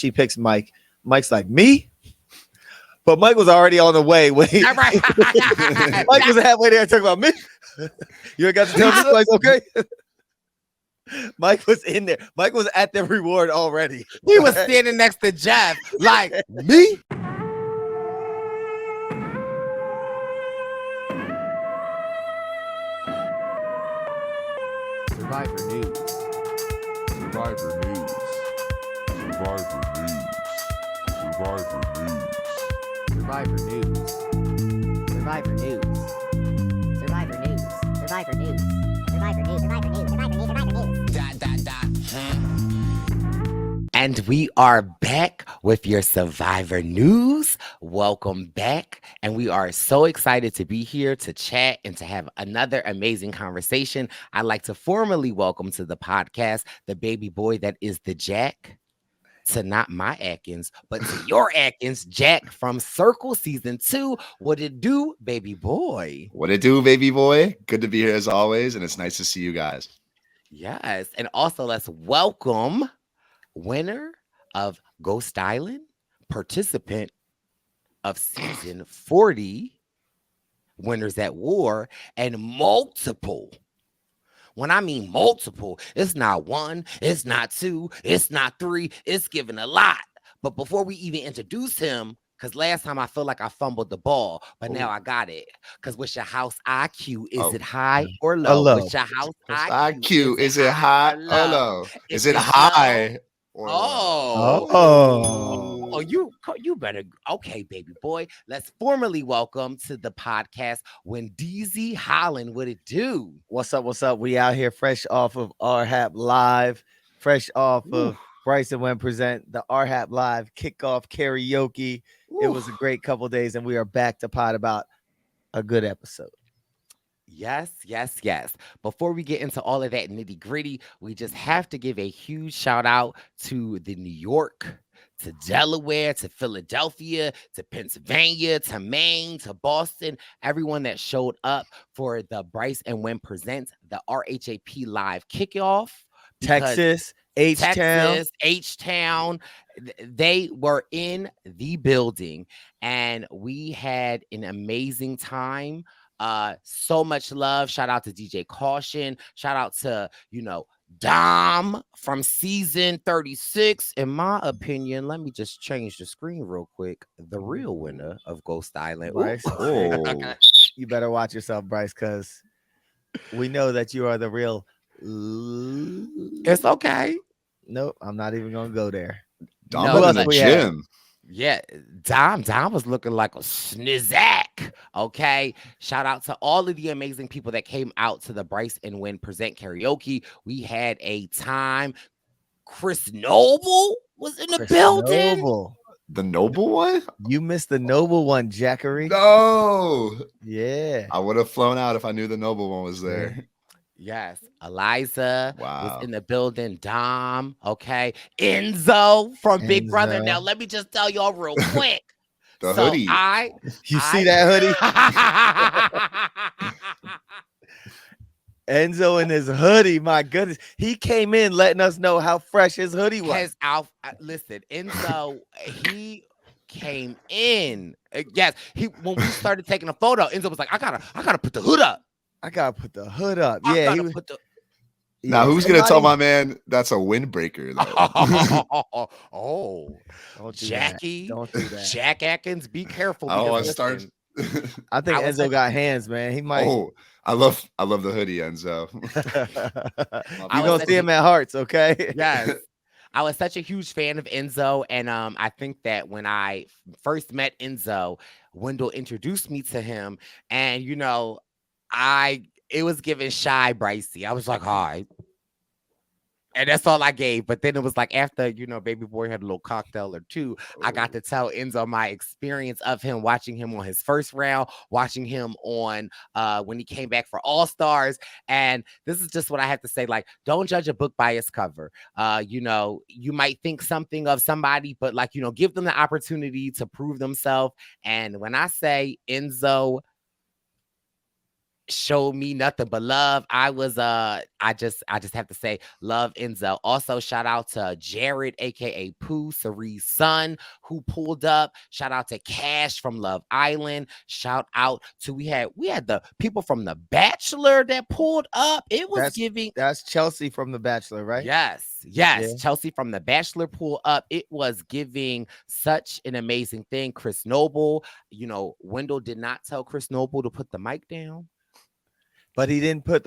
She picks Mike. Mike's like, me? But Mike was already on the way. Mike was halfway there talking about me. You ain't got to tell me twice, okay? Mike was in there. Mike was at the reward already. He was standing next to Jeff, like, me? Survivor News. Survivor News. Survivor News. Survivor News. Survivor News. Survivor News. Survivor News. Survivor News. Survivor News. Survivor News. Survivor News. Survivor News. And we are back with your Survivor News. Welcome back. And we are so excited to be here to chat and to have another amazing conversation. I'd like to formally welcome to the podcast the baby boy that is the Jack. To not my Atkins, but to your Atkins, Jack from Circle Season 2. What it do, baby boy? What it do, baby boy? Good to be here as always, and it's nice to see you guys. Yes, and also let's welcome winner of Ghost Island, participant of Season 40, Winners at War, and multiple. When I mean multiple, it's not one, it's not two, it's not three, it's given a lot. But before we even introduce him, because last time I feel like I fumbled the ball, but now I got it. Because what's your house IQ? Is it high or low? Low. What's your house IQ? Is it high or low? Is it high or low? Oh, you better. Okay, baby boy. Let's formally welcome to the podcast Wendell Holland. What it do? What's up? What's up? We out here fresh off of RHAP Live, fresh off of Brice and Wen Present, the RHAP Live kickoff karaoke. It was a great couple days, and we are back to pod about a good episode. Yes, yes, yes. Before we get into all of that nitty gritty, we just have to give a huge shout out to the New York, to Delaware, to Philadelphia, to Pennsylvania, to Maine, to Boston, everyone that showed up for the Brice and Wen Present, the RHAP Live kickoff. Texas, H-Town, they were in the building, and we had an amazing time. So much love. Shout out to DJ Caution. Shout out to, Dom from season 36. In my opinion, let me just change the screen real quick. The real winner of Ghost Island. Bryce. Okay. You better watch yourself, Bryce, because we know that you are the real. It's okay. Nope, I'm not even gonna go there. Dom in the gym. Yeah, Dom was looking like a snizzak. Okay. Shout out to all of the amazing people that came out to the Brice and Wen Present karaoke. We had a time. Chris Noble was in the building. Noble. The Noble one? You missed the Noble one, Jackery. No. Yeah. I would have flown out if I knew the Noble one was there. Yes, Eliza Wow. was in the building. Dom, okay. Enzo from Big Brother. Now, let me just tell y'all real quick. The hoodie. You see that hoodie? Enzo in his hoodie. My goodness. He came in letting us know how fresh his hoodie was. Listen, Enzo, he came in. Yes, when we started taking a photo, Enzo was like, I gotta put the hood up. I gotta put the hood up. Now, who's gonna tell my man that's a windbreaker though? Don't do Jackie, that. Don't do that. Jack Atkins, be careful. I start. I think Enzo got hands, man. He might. Oh, I love the hoodie, Enzo. You gonna see him at Hearts, okay? Yes. I was such a huge fan of Enzo, and I think that when I first met Enzo, Wendell introduced me to him, and it was giving shy Bricey. I was like, hi. And that's all I gave. But then it was like after, baby boy had a little cocktail or two, I got to tell Enzo my experience of him, watching him on his first round, watching him on when he came back for All-Stars. And this is just what I have to say. Like, don't judge a book by its cover. You might think something of somebody, but give them the opportunity to prove themselves. And when I say Enzo showed me nothing but love. I just have to say love Enzo. Also, shout out to Jared, aka Pooh, Cerie's son, who pulled up. Shout out to Cash from Love Island. Shout out to we had the people from The Bachelor that pulled up. It was giving. That's Chelsea from The Bachelor, right? Yes. Yeah. Chelsea from The Bachelor pulled up. It was giving such an amazing thing. Chris Noble, Wendell did not tell Chris Noble to put the mic down. But he didn't pick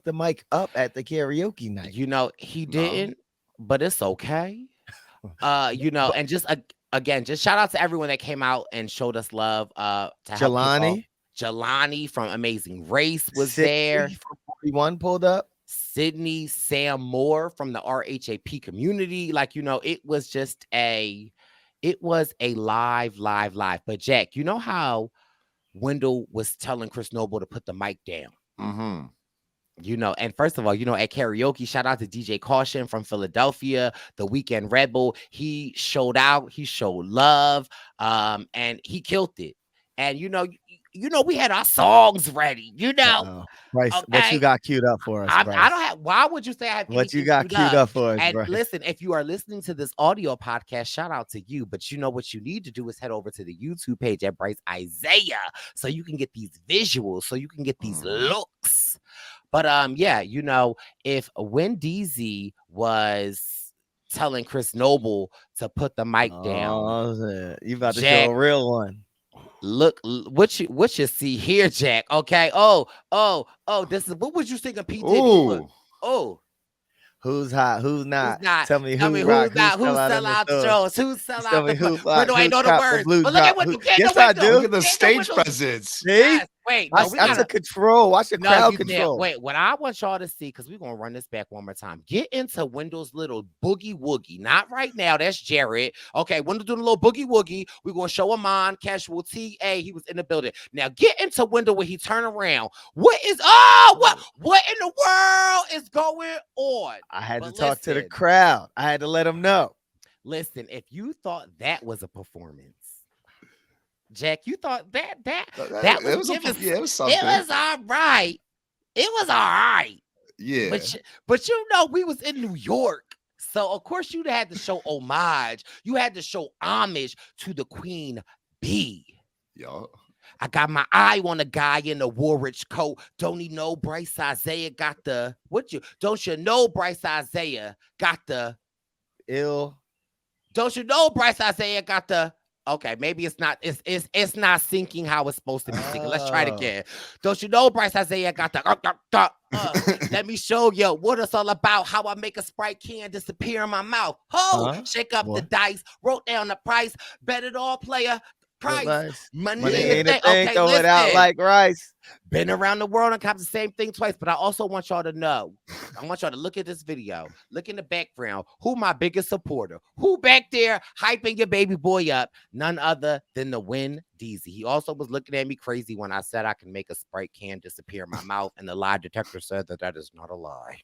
the mic up at the karaoke night. He didn't, but it's okay. And just again, just shout out to everyone that came out and showed us love. To Jelani from Amazing Race was Sydney there. From 41 pulled up. Sydney, Sam Moore from the RHAP community. It was just a live. But Jack, you know how Wendell was telling Chris Noble to put the mic down? Mm-hmm. And first of all, at karaoke, shout out to DJ Caution from Philadelphia, the Weekend Rebel. He showed out, he showed love, and he killed it. And we had our songs ready. Bryce, okay? What you got queued up for us? I don't have. Why would you say I have what you got queued up for us? And Bryce? listen, if you are listening to this audio podcast, shout out to you. But what you need to do is head over to the YouTube page at Brice Isaiah, so you can get these visuals, so you can get these looks. But if Wendeezy was telling Chris Noble to put the mic down, you about to show a real one. Look what you see here, Jack. Okay. This is what was you thinking, P. Diddy? Who's hot? Who's not? Tell me who's not. Who sell out the shows? Who sell out the shows? Where do I know the words? But look at what you get. Yes, I do. Look at the stage presence. See? Wait, that's a control. Watch the crowd control. Wait, what I want y'all to see, because we're gonna run this back one more time. Get into Wendell's little boogie woogie. Not right now. That's Jared. Okay, Wendell doing a little boogie woogie. We're gonna show him on casual TA. He was in the building. Now get into Wendell when he turn around. What in the world is going on? I had to talk to the crowd. I had to let them know. Listen, if you thought that was a performance, Jack, you thought that was something. It was something. It was all right. Yeah. But we was in New York. So of course you had to show homage. You had to show homage to the Queen Bee. Yo. I got my eye on a guy in the Woolrich coat. Don't he know Brice Isaiah got the don't you know Brice Isaiah got the ill? Don't you know Brice Isaiah got the okay, maybe it's not not syncing how it's supposed to be syncing. Let's try it again. Don't you know Brice Isaiah got the let me show you what it's all about. How I make a Sprite can disappear in my mouth. Shake up the dice, wrote down the price, bet it all, player. Price. Money ain't a thing, throw it out like rice. Been around the world and cop the same thing twice, but I also want y'all to know. I want y'all to look at this video. Look in the background. Who my biggest supporter? Who back there hyping your baby boy up? None other than the Wendeezy. He also was looking at me crazy when I said I can make a Sprite can disappear in my mouth, and the lie detector said that is not a lie.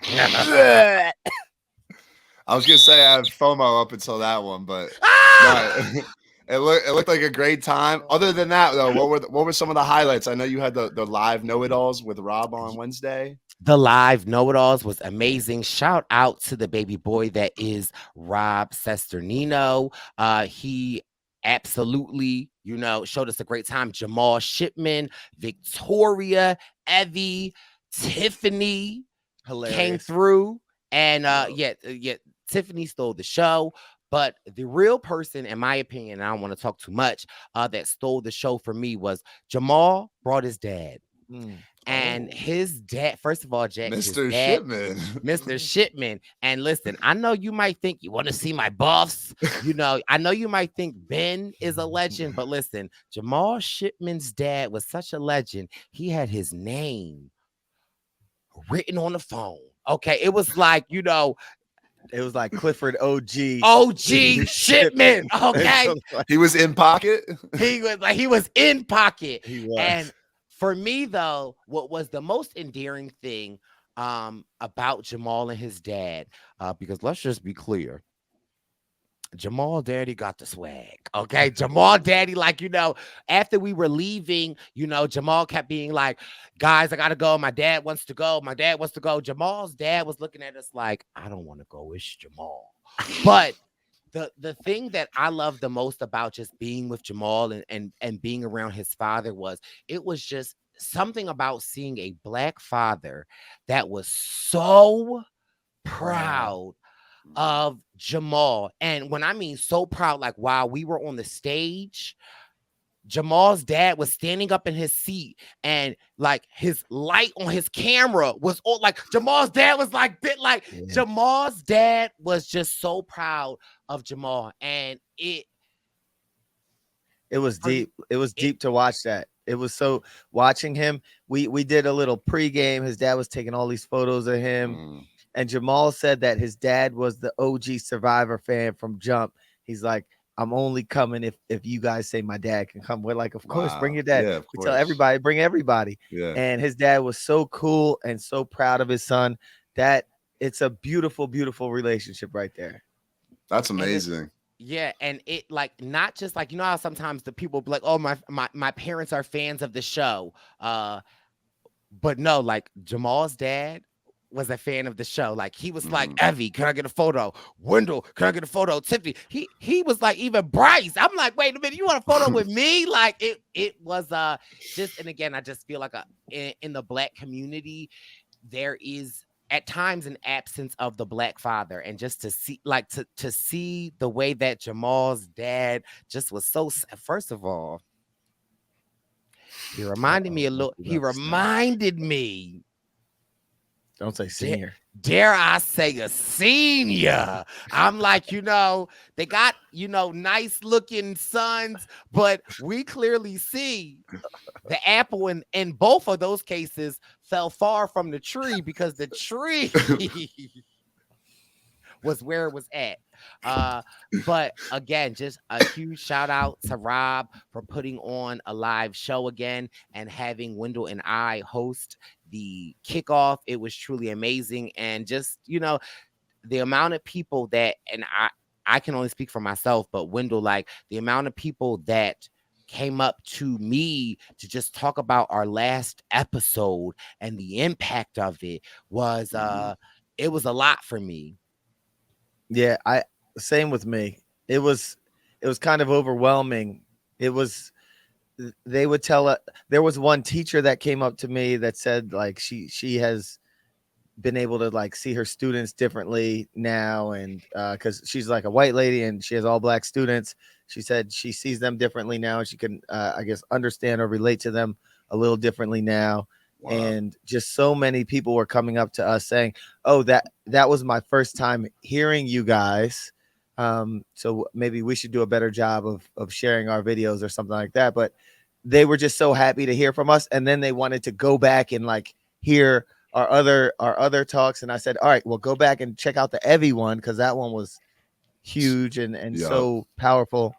I was gonna say I had FOMO up until that one, but no, it looked like a great time. Other than that, though, what were some of the highlights? I know you had the live know-it-alls with Rob on Wednesday. The live know-it-alls was amazing. Shout out to the baby boy that is Rob Sesternino. He absolutely, showed us a great time. Jamal Shipman, Victoria, Evie, Tiffany came through, and Tiffany stole the show. But the real person, in my opinion, and I don't want to talk too much, that stole the show for me was Jamal brought his dad. And his dad, first of all, Jack, Mr. Shipman. Mr. Shipman. And listen, I know you might think you want to see my buffs. I know you might think Ben is a legend, but listen, Jamal Shipman's dad was such a legend. He had his name written on the phone. Okay. It was like, it was like Clifford OG Shipman. Okay. He was in pocket. He was in pocket. He was. And for me, though, what was the most endearing thing about Jamal and his dad, because let's just be clear, Jamal Daddy got the swag. Okay. Jamal Daddy, like, after we were leaving, Jamal kept being like, guys, I gotta go. My dad wants to go. My dad wants to go. Jamal's dad was looking at us like, I don't want to go. It's Jamal. But the thing that I love the most about just being with Jamal and being around his father was it was just something about seeing a Black father that was so proud of Jamal. And when I mean so proud, like while we were on the stage, Jamal's dad was standing up in his seat and like his light on his camera was on. Like Jamal's dad was like, Jamal's dad was just so proud of Jamal. And it was deep. It was deep to watch that. It was so watching him. We did a little pregame. His dad was taking all these photos of him. And Jamal said that his dad was the OG Survivor fan from Jump. He's like, I'm only coming if you guys say my dad can come. We're like, of course, bring your dad. Yeah, we tell everybody, bring everybody. Yeah. And his dad was so cool and so proud of his son that it's a beautiful, beautiful relationship right there. That's amazing. Yeah, and it like not just like how sometimes the people be like, oh, my parents are fans of the show. But no, like Jamal's dad was a fan of the show. Like he was like, Evie, can I get a photo? Wendell, can I get a photo? Tiffany, he was like, even Brice. I'm like, wait a minute, you want a photo with me? Like it was just, and again, I just feel like in the Black community, there is at times an absence of the Black father, and just to see like to see the way that Jamal's dad just was so. First of all, he reminded me a little. He reminded me. Don't say senior. Dare I say a senior? I'm like, they got, nice looking sons, but we clearly see the apple in both of those cases fell far from the tree because the tree was where it was at. But again, just a huge shout out to Rob for putting on a live show again and having Wendell and I host the kickoff. It was truly amazing. And just, the amount of people that, and I can only speak for myself, but Wendell, like the amount of people that came up to me to just talk about our last episode and the impact of it was, it was a lot for me. Yeah, same with me. It was kind of overwhelming. They would tell there was one teacher that came up to me that said like she has been able to like see her students differently now, and because she's like a white lady and she has all Black students, she said she sees them differently now, and she can I guess understand or relate to them a little differently now. Wow. And just so many people were coming up to us saying, oh, that was my first time hearing you guys. So maybe we should do a better job of sharing our videos or something like that. But they were just so happy to hear from us. And then they wanted to go back and like hear our other talks. And I said, all right, well, go back and check out the Evie one, because that one was huge and so powerful.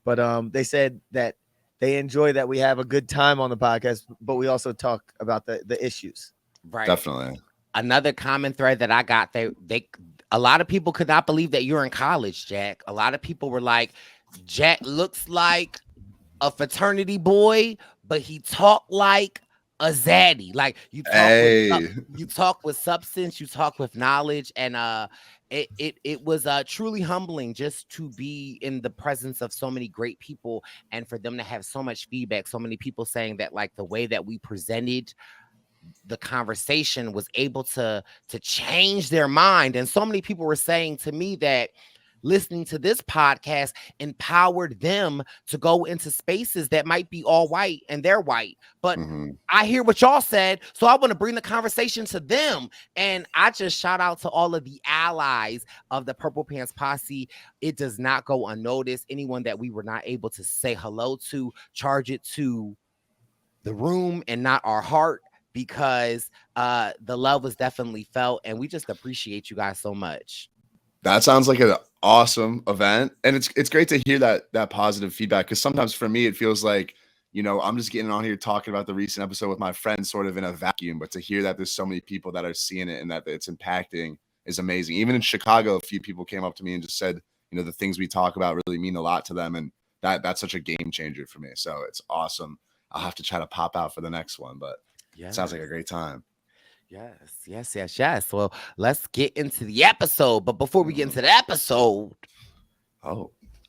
But they said that they enjoy that we have a good time on the podcast, but we also talk about the issues. Right. Definitely. Another common thread that I got, they a lot of people could not believe that you're in college, Jack. A lot of people were like, Jack looks like a fraternity boy, but he talked like a zaddy. Like you talk with substance, you talk with knowledge, and it was truly humbling just to be in the presence of so many great people, and for them to have so much feedback, so many people saying that like the way that we presented the conversation was able to change their mind. And so many people were saying to me that listening to this podcast empowered them to go into spaces that might be all white and they're white. But I hear what y'all said, so I want to bring the conversation to them. And I just shout out to all of the allies of the Purple Pants Posse. It does not go unnoticed. Anyone that we were not able to say hello to, charge it to the room and not our heart, because the love was definitely felt, and we just appreciate you guys so much. That sounds like an awesome event, and it's great to hear that positive feedback, because sometimes for me it feels like, I'm just getting on here talking about the recent episode with my friends sort of in a vacuum, but to hear that there's so many people that are seeing it and that it's impacting is amazing. Even in Chicago, a few people came up to me and just said, the things we talk about really mean a lot to them, and that's such a game changer for me. So it's awesome. I'll have to try to pop out for the next one, but it sounds like a great time. Yes. Well, let's get into the episode. But before we get into the episode,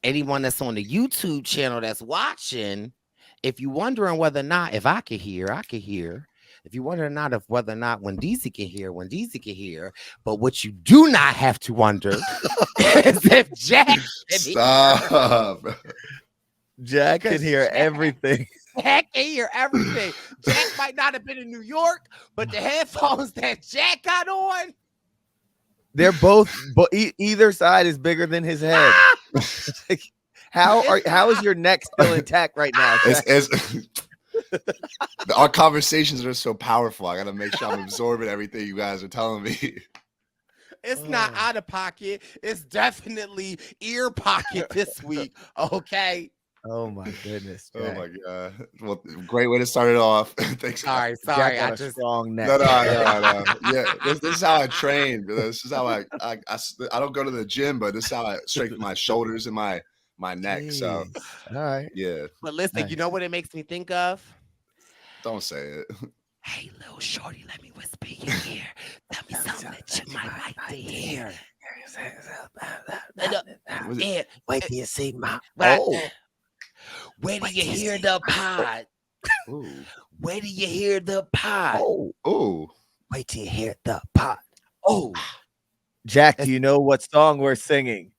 anyone that's on the YouTube channel that's watching, if you're wondering whether or not if I could hear, I could hear. If you wonder not if whether or not when Deezy can hear, but what you do not have to wonder is if Jack can Stop. Jack can hear everything. Jack can hear everything. Jack might not have been in New York, but the headphones that Jack got on, they're both, but either side is bigger than his head. How is your neck still intact right now? Our conversations are so powerful. I gotta make sure I'm absorbing everything you guys are telling me. It's not out of pocket. It's definitely ear pocket this week. Okay. Oh my goodness. Jack. Oh my god. Well, great way to start it off. Thanks. Sorry. I just strong neck. No. Yeah, this is how I train. This is how I don't go to the gym, but this is how I strengthen my shoulders and my neck. Jeez. So all right. yeah. But listen, Nice. You know what it makes me think of? Don't say it. Hey, little shorty, let me whisper in your ear. Tell me something that you might like to hear. Wait till you see my. Where do you hear the pod? Ooh. Where do you hear the pod? Ooh. Wait till you hear the pot. Oh, Jack, do you know what song we're singing?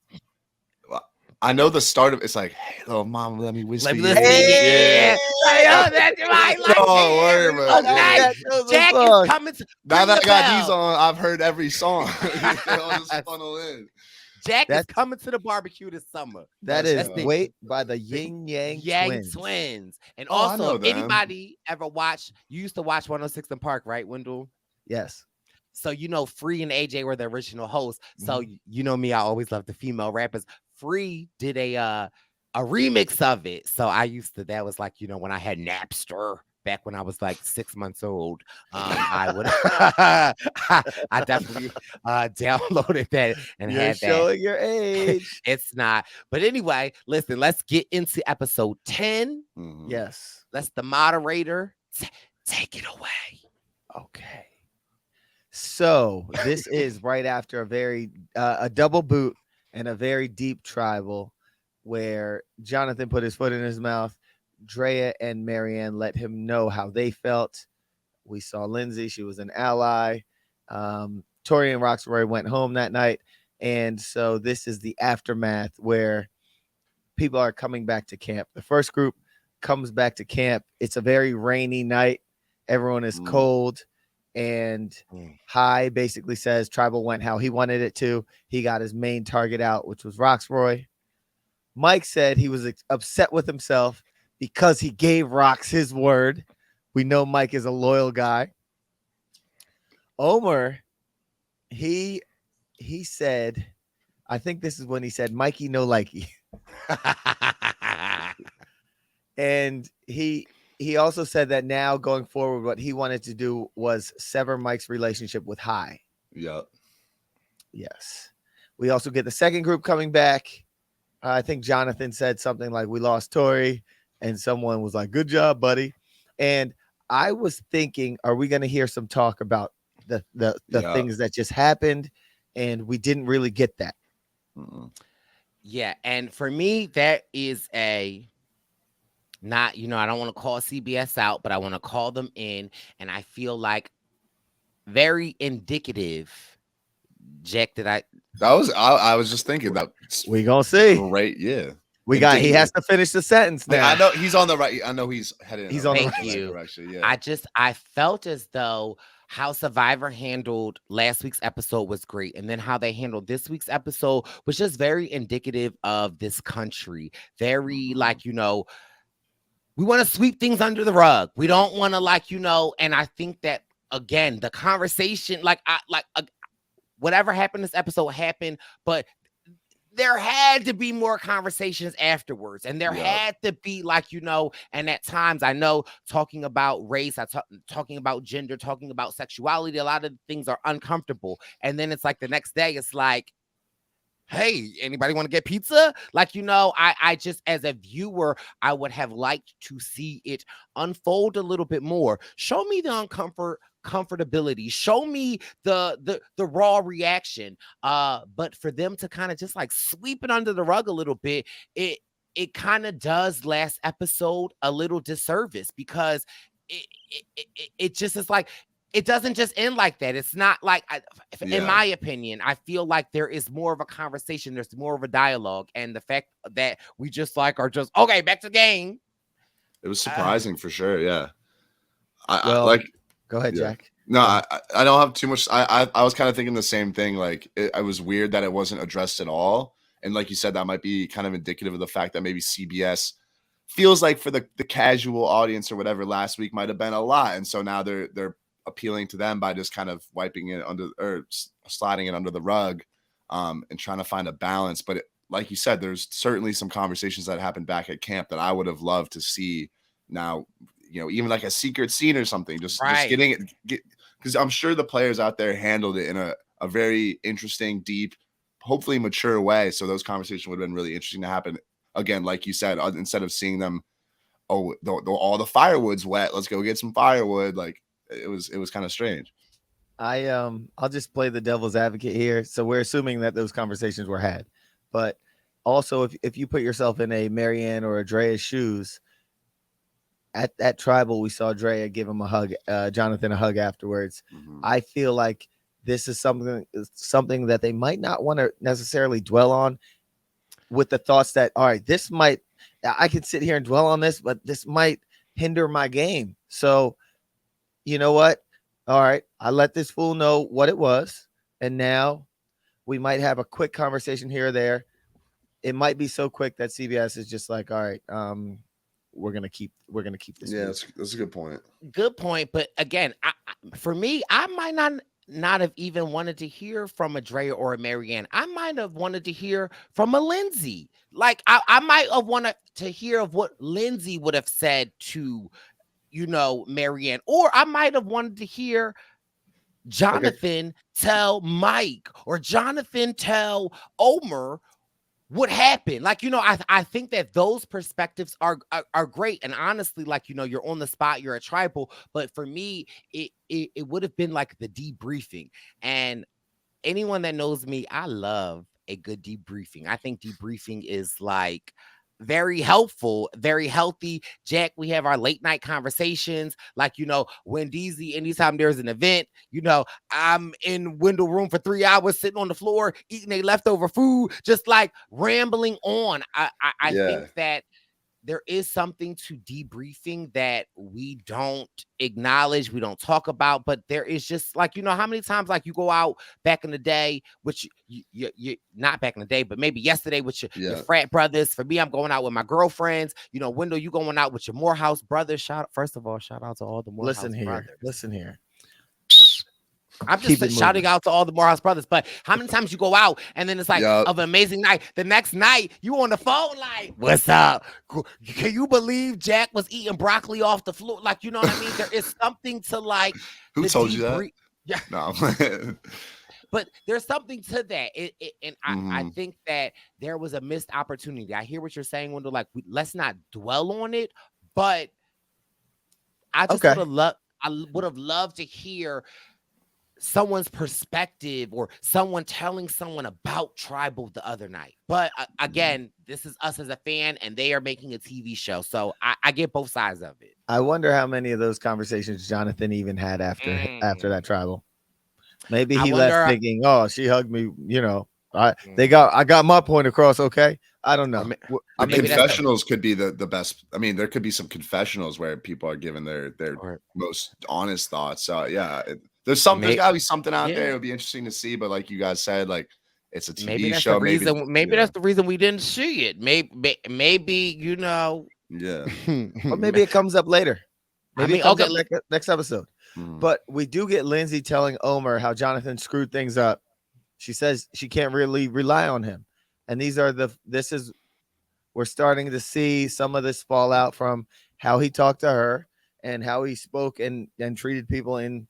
I know the start of it's like, hey, little mama, let me whisper. let me your listen. ear. Yeah. That's right. Like Oh, word, man. okay. Jack is coming to Now ring that I the got bell. these on, I've heard every song. They all just funnel in. Jack is coming to the barbecue this summer. That That's is it. Wait by the Yin Yang Twins. And Oh, I know also, them. anybody ever watch? You used to watch 106 in Park, right, Wendell? Yes. So Free and AJ were the original hosts. So you know me, I always love the female rappers. Free did a remix of it. So I used to. That was like when I had Napster back when I was like 6 months old. I would. I definitely downloaded that and You're had that. showing your age. It's not. But anyway, listen. Let's get into episode 10. Yes. Let's the moderator take it away. Okay. So this is right after a double boot and a very deep tribal where Jonathan put his foot in his mouth. Drea and Marianne let him know how they felt. We saw Lindsay. She was an ally. Tori and Roxroy went home that night. And so this is the aftermath where people are coming back to camp. The first group comes back to camp. It's a very rainy night. Everyone is cold. And Hyde basically says tribal went how he wanted it to. He got his main target out, which was Roxroy. Mike said he was upset with himself because he gave Rox his word. We know Mike is a loyal guy. Omer, he said, I think this is when he said, Mikey, no likey. And he also said that now going forward, what he wanted to do was sever Mike's relationship with Hyde. Yep. Yes. We also get the second group coming back. I think Jonathan said something like, we lost Tori. And someone was like, good job, buddy. And I was thinking, are we going to hear some talk about the things that just happened? And we didn't really get that. Yeah. And for me, that is not, I don't want to call CBS out, but I want to call them in. And I feel like very indicative, Jack, I was just thinking that we gonna see. Great, yeah. He has to finish the sentence now. I know he's on the right. I know he's headed. He's on the right direction. Yeah. I felt as though how Survivor handled last week's episode was great. And then how they handled this week's episode was just very indicative of this country. Very we want to sweep things under the rug. We don't want to and I think that again, the conversation, whatever happened this episode happened, but there had to be more conversations afterwards. And there had to be and at times I know talking about race, talking about gender, talking about sexuality, a lot of things are uncomfortable. And then it's like the next day, it's like, hey, anybody want to get pizza? Like, I just, as a viewer, I would have liked to see it unfold a little bit more. Show me the comfortability. Show me the raw reaction. But for them to kind of just like sweep it under the rug a little bit, it kind of does last episode a little disservice, because it just is like, it doesn't just end like that. It's not like, in my opinion, I feel like there is more of a conversation. There's more of a dialogue. And the fact that we just like are just, okay, back to the game. It was surprising for sure. Yeah. Well, like, go ahead, yeah. Jack. No, I don't have too much. I was kind of thinking the same thing. Like, it was weird that it wasn't addressed at all. And like you said, that might be kind of indicative of the fact that maybe CBS feels like for the casual audience or whatever, last week might have been a lot. And so now they're appealing to them by just kind of wiping it under, or sliding it under the rug, and trying to find a balance. But like you said, there's certainly some conversations that happened back at camp that I would have loved to see now, even like a secret scene or something, just getting it, because I'm sure the players out there handled it in a very interesting, deep, hopefully mature way. So those conversations would have been really interesting to happen. Again, like you said, instead of seeing them, all the firewood's wet, let's go get some firewood. Like, it was kind of strange. I'll just play the devil's advocate here. So we're assuming that those conversations were had, but also if you put yourself in a Marianne or a Drea's shoes, at that tribal, we saw Drea give him a hug, Jonathan a hug afterwards. Mm-hmm. I feel like this is something that they might not want to necessarily dwell on, with the thoughts that, all right, I could sit here and dwell on this, but this might hinder my game. So, you know what? All right, I let this fool know what it was, and now we might have a quick conversation here or there. It might be so quick that CBS is just like, all right, we're gonna keep this. Yeah, that's a good point. Good point. But again, for me, I might not have even wanted to hear from a Drea or a Marianne. I might have wanted to hear from a Lindsay. Like, I might have wanted to hear of what Lindsay would have said to, Marianne, or I might have wanted to hear Jonathan tell Mike, or Jonathan tell Omer what happened. Like, I think that those perspectives are great. And honestly, like, you're on the spot, you're a tribal, but for me, it would have been like the debriefing. And anyone that knows me, I love a good debriefing. I think debriefing is like very helpful, very healthy. Jack, we have our late night conversations. Like, when DZ, anytime there's an event, I'm in Wendell room for 3 hours, sitting on the floor, eating a leftover food, just like rambling on. I think that there is something to debriefing that we don't acknowledge, we don't talk about, but there is just like, how many times like you go out back in the day, which you not back in the day, but maybe yesterday with your frat brothers. For me, I'm going out with my girlfriends. Wendell, you going out with your Morehouse brothers. First of all, shout out to all the Morehouse brothers. Listen here. I'm just shouting out to all the Morehouse brothers. But how many times you go out and then it's like of an amazing night, the next night you on the phone like, what's up? Can you believe Jack was eating broccoli off the floor? Like, you know what I mean? There is something to like. Who told you that? Yeah. No. But there's something to that. I think that there was a missed opportunity. I hear what you're saying, Wendell. Like, let's not dwell on it. But I just would have loved to hear someone's perspective, or someone telling someone about tribal the other night. But again, this is us as a fan, and they are making a TV show, so I get both sides of it. I wonder how many of those conversations Jonathan even had after that tribal. Maybe he left thinking, "Oh, she hugged me." I got my point across. Okay, I don't know. The confessionals could be the best. I mean, there could be some confessionals where people are giving their most honest thoughts. So there's got to be something out there. It would be interesting to see. But like you guys said, like, it's a TV show. Maybe that's the reason we didn't see it. Maybe Yeah. Or maybe it comes up later. Maybe it comes up next episode. But we do get Lindsay telling Omer how Jonathan screwed things up. She says she can't really rely on him. And we're starting to see some of this fallout from how he talked to her and how he spoke and treated people in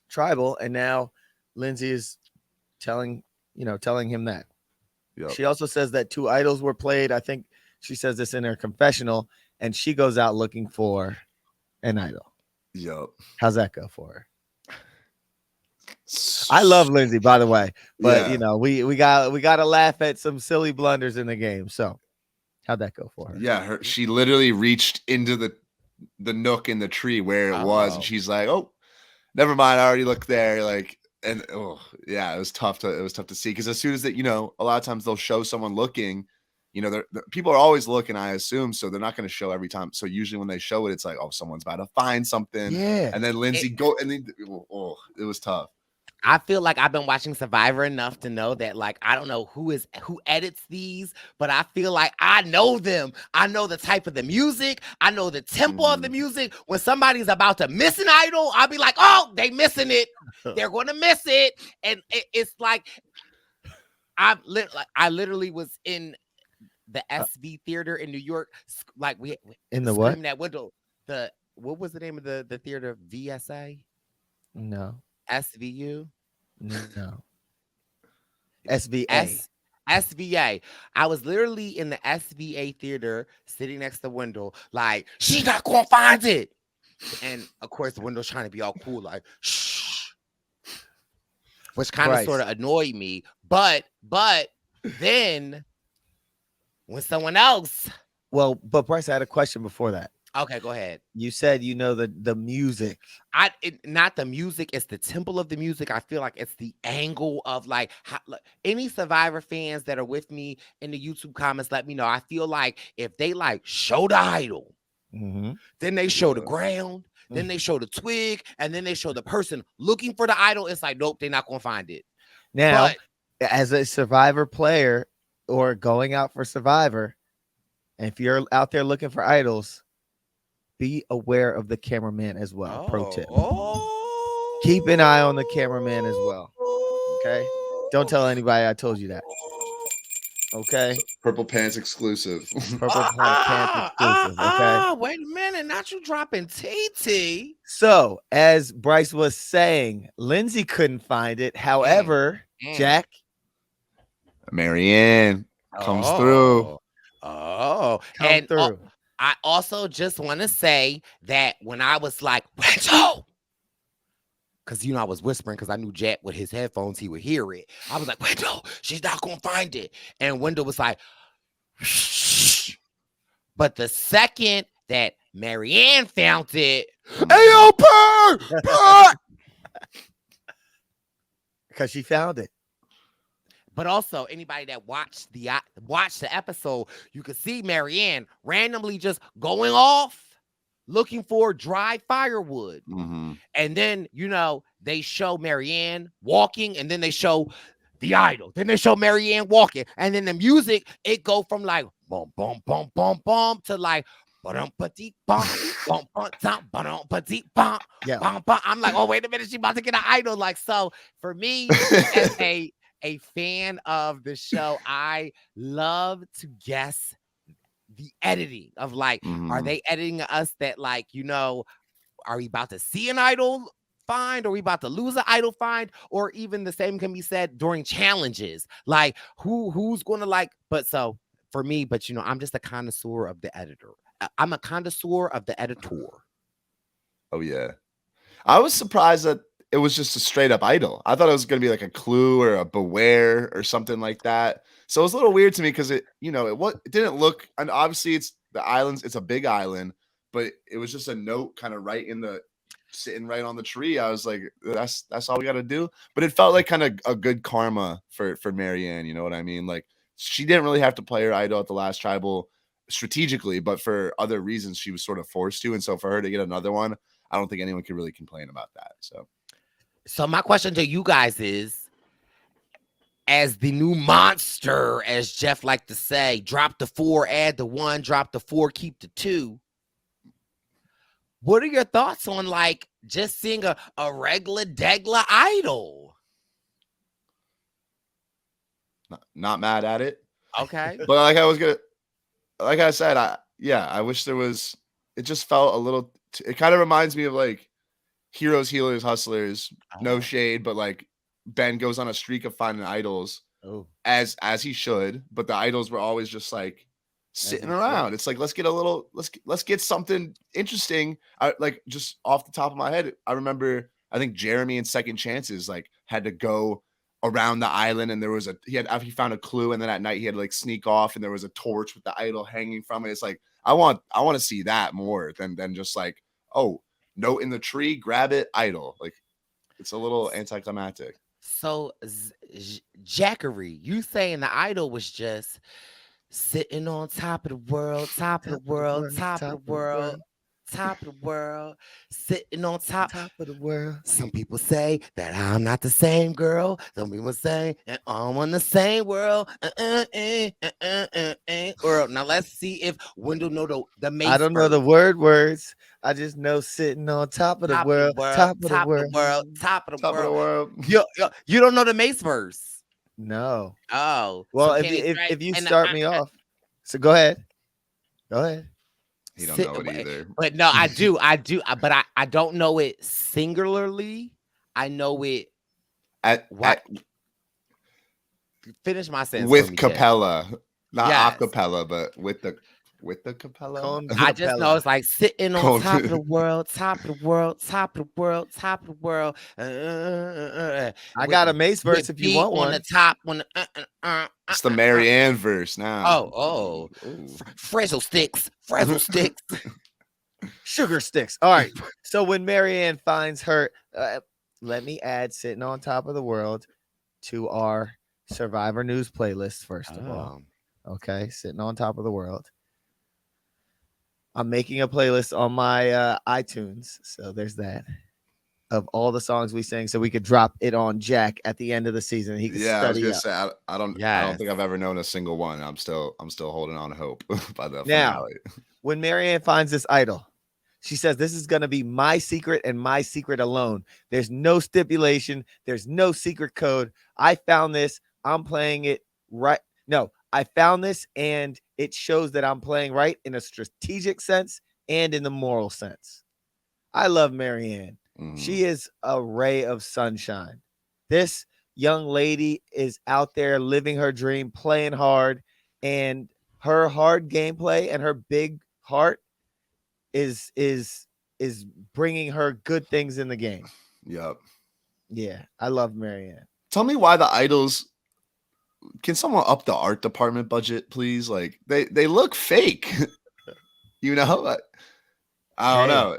tribal. And now Lindsay is telling him that. Yep. She also says that 2 idols were played. I think she says this in her confessional, and she goes out looking for an idol. Yep. How's that go for her? I love Lindsay, by the way, but Yeah. you know, we got to laugh at some silly blunders in the game. So, how'd that go for her? Yeah, she literally reached into the nook in the tree where it was, and she's like, "Oh, never mind. I already looked there." Like, and yeah, it was tough to see, because as soon as that, you know, a lot of times they'll show someone looking. You know, people are always looking, I assume, so they're not going to show every time. So usually when they show it, it's like, oh, someone's about to find something. Yeah. And then Lindsay and then it was tough. I feel like I've been watching Survivor enough to know that, like, I don't know who edits these, but I feel like I know them. I know the type of the music. I know the tempo of the music. When somebody's about to miss an idol, I'll be like, oh, they missing it. They're going to miss it. And it's like, I literally was in the SV theater in New York. Like, we In the what? That window. What was the name of the theater? VSA? No. SVU? No. SVA. SVA. I was literally in the SVA theater sitting next to Wendell, like, she's not gonna find it. And of course, Wendell's trying to be all cool, like, shh. Which kind of sort of annoyed me. But then when someone else. Well, but Brice, I had a question before that. Okay, go ahead. You said you know the music. Not the music, it's the tempo of the music. I feel like it's the angle of like any Survivor fans that are with me in the YouTube comments, let me know. I feel like if they like show the idol, then they show the ground, then they show the twig, and then they show the person looking for the idol. It's like, nope, they're not gonna find it. Now, as a Survivor player or going out for Survivor, if you're out there looking for idols, be aware of the cameraman as well. Pro tip. Keep an eye on the cameraman as well. Okay? Don't tell anybody I told you that. Okay? Purple Pants exclusive. Purple Pants exclusive. Okay? Wait a minute. Not you dropping TT. So, as Brice was saying, Lindsay couldn't find it. However, Jack, Marianne comes through. Come through. I also just want to say that when I was like, Wendell, because, you know, I was whispering because I knew Jack with his headphones, he would hear it. I was like, Wendell, she's not going to find it. And Wendell was like, shh. But the second that Marianne found it, because she found it. But also, anybody that watched the episode, you could see Marianne randomly just going off looking for dry firewood. And then, you know, they show Marianne walking, and then they show the idol. Then they show Marianne walking. And then the music, it go from like bum, bum, bum, bum, bum to like bum, ba-dee, bum, bum, bum, bum, ba-dee, bum, bum, bum. I'm like, oh, wait a minute, she about to get an idol. Like, so for me, as a fan of the show, I love to guess the editing of like, are they editing us that like, you know, are we about to see an idol find? Or are we about to lose an idol find? Or even the same can be said during challenges. Like who's going to like, but so for me, but you know, I'm just a connoisseur of the editor. I'm a connoisseur of the editor. Oh yeah. I was surprised that it was just a straight up idol. I thought it was going to be like a clue or a beware or something like that. So it was a little weird to me because it, you know, it didn't look, and obviously it's the islands, it's a big island, but it was just a note kind of sitting right on the tree. I was like, that's all we got to do. But it felt like kind of a good karma for Marianne. You know what I mean? Like she didn't really have to play her idol at the last tribal strategically, but for other reasons she was sort of forced to. And so for her to get another one, I don't think anyone could really complain about that. So my question to you guys is, as the new monster, as Jeff liked to say, drop the 4, add the 1, drop the 4, keep the 2. What are your thoughts on like just seeing a regular degla idol? Not mad at it. Okay. But like I said, I wish there was, it just felt a little, it kind of reminds me of like Heroes, Healers, Hustlers, no shade, but like Ben goes on a streak of finding idols Oh, as he should, but the idols were always just like sitting it should. around. It's like, let's get something interesting. I like, just off the top of my head, I remember, I think Jeremy and Second Chances like had to go around the island, and there was he found a clue, and then at night he had to like sneak off, and there was a torch with the idol hanging from it. It's like, I want to see that more than just like, oh, note in the tree, grab it, idol. Like, it's a little anticlimactic. So, Jackery, you saying the idol was just sitting on top of the world, top of the world, top of the world, top of the world, sitting on top. top of the world. Some people say that I'm not the same girl. Some people say that I'm on the same world. World. Now let's see if Wendell know the Mace I don't know the verse. words. I just know sitting on top of the Top of world. the world, Top of the top of the world. world, top of the Top of the world. world. You don't know the Mace verse. No. Oh, Well, so if can you, he if, try- if you and start me off, so go ahead. Go ahead. He don't sit- know it either. But no, I do, but I don't know it singularly. I know it. What? Finish my sentence With for me, Jay. capella, not Yes. acapella, but with the capella. Cone I just know capella. it's like sitting on Cone- top of the world, top of the world, top of the world, top of the world. I got a Mace verse if you want on one. the top. On the It's the Marianne verse now. Oh, Ooh. Frizzle sticks, frizzle sticks. Sugar sticks. All right. So when Marianne finds her, let me add sitting on top of the world to our Survivor News playlist, first of all. Okay. Sitting on top of the world. I'm making a playlist on my iTunes. So there's that. Of all the songs we sang, so we could drop it on Jack at the end of the season. He could Yeah, I was study gonna up. say, I don't Yes. think I've ever known a single one. I'm still holding on hope by the Now, finale. when Marianne finds this idol, she says, "This is going to be my secret and my secret alone. There's no stipulation. There's no secret code. I found this. I'm playing it right. No, I found this, and it shows that I'm playing right in a strategic sense and in the moral sense." I love Marianne. She is a ray of sunshine. This young lady is out there living her dream, playing hard, and her hard gameplay and her big heart is bringing her good things in the game. Yep. Yeah, I love Marianne. Tell me why the idols. Can someone up the art department budget, please? Like, they look fake. You know, I don't know.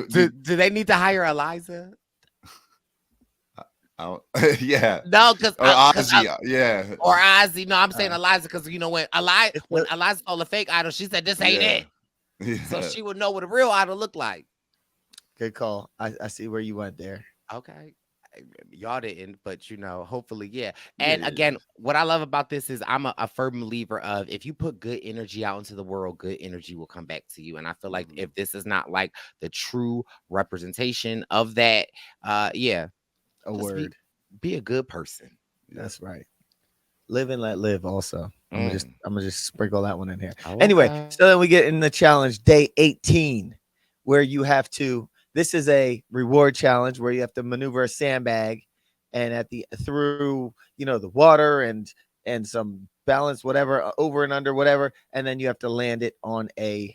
Do they need to hire Eliza? Yeah. No, because Or Ozzy, yeah. Or Ozzy. No, I'm saying Eliza because you know when Eliza saw the fake idol, she said this ain't it. Yeah. So she would know what a real idol looked like. Good call. I see where you went there. Okay. Y'all didn't, but you know, hopefully, yeah. And again, what I love about this is I'm a firm believer of if you put good energy out into the world, good energy will come back to you. And I feel like if this is not like the true representation of that, yeah. A word. Be a good person. That's right. Live and let live also. I'm gonna just sprinkle that one in here. Oh, Anyway, okay. so then we get in the challenge day 18, where you have to. This is a reward challenge where you have to maneuver a sandbag, and through the water and some balance, whatever, over and under, whatever, and then you have to land it on a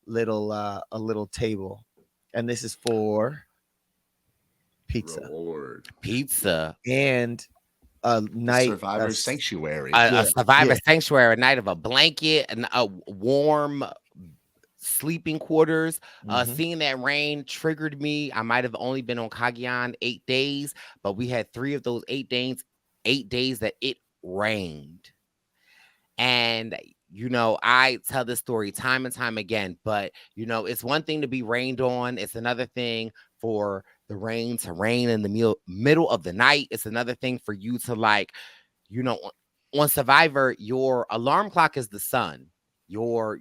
little table, and this is for pizza. Reward. Pizza. And a night Survivor Sanctuary. A Survivor Sanctuary, a night of a blanket and a warm sleeping quarters. Seeing that rain triggered me. I might have only been on Cagayan 8 days, but we had 3 of those 8 days that it rained. And I tell this story time and time again, but it's one thing to be rained on. It's another thing for the rain to rain in the middle of the night. It's another thing for you to on Survivor, your alarm clock is the sun. Your,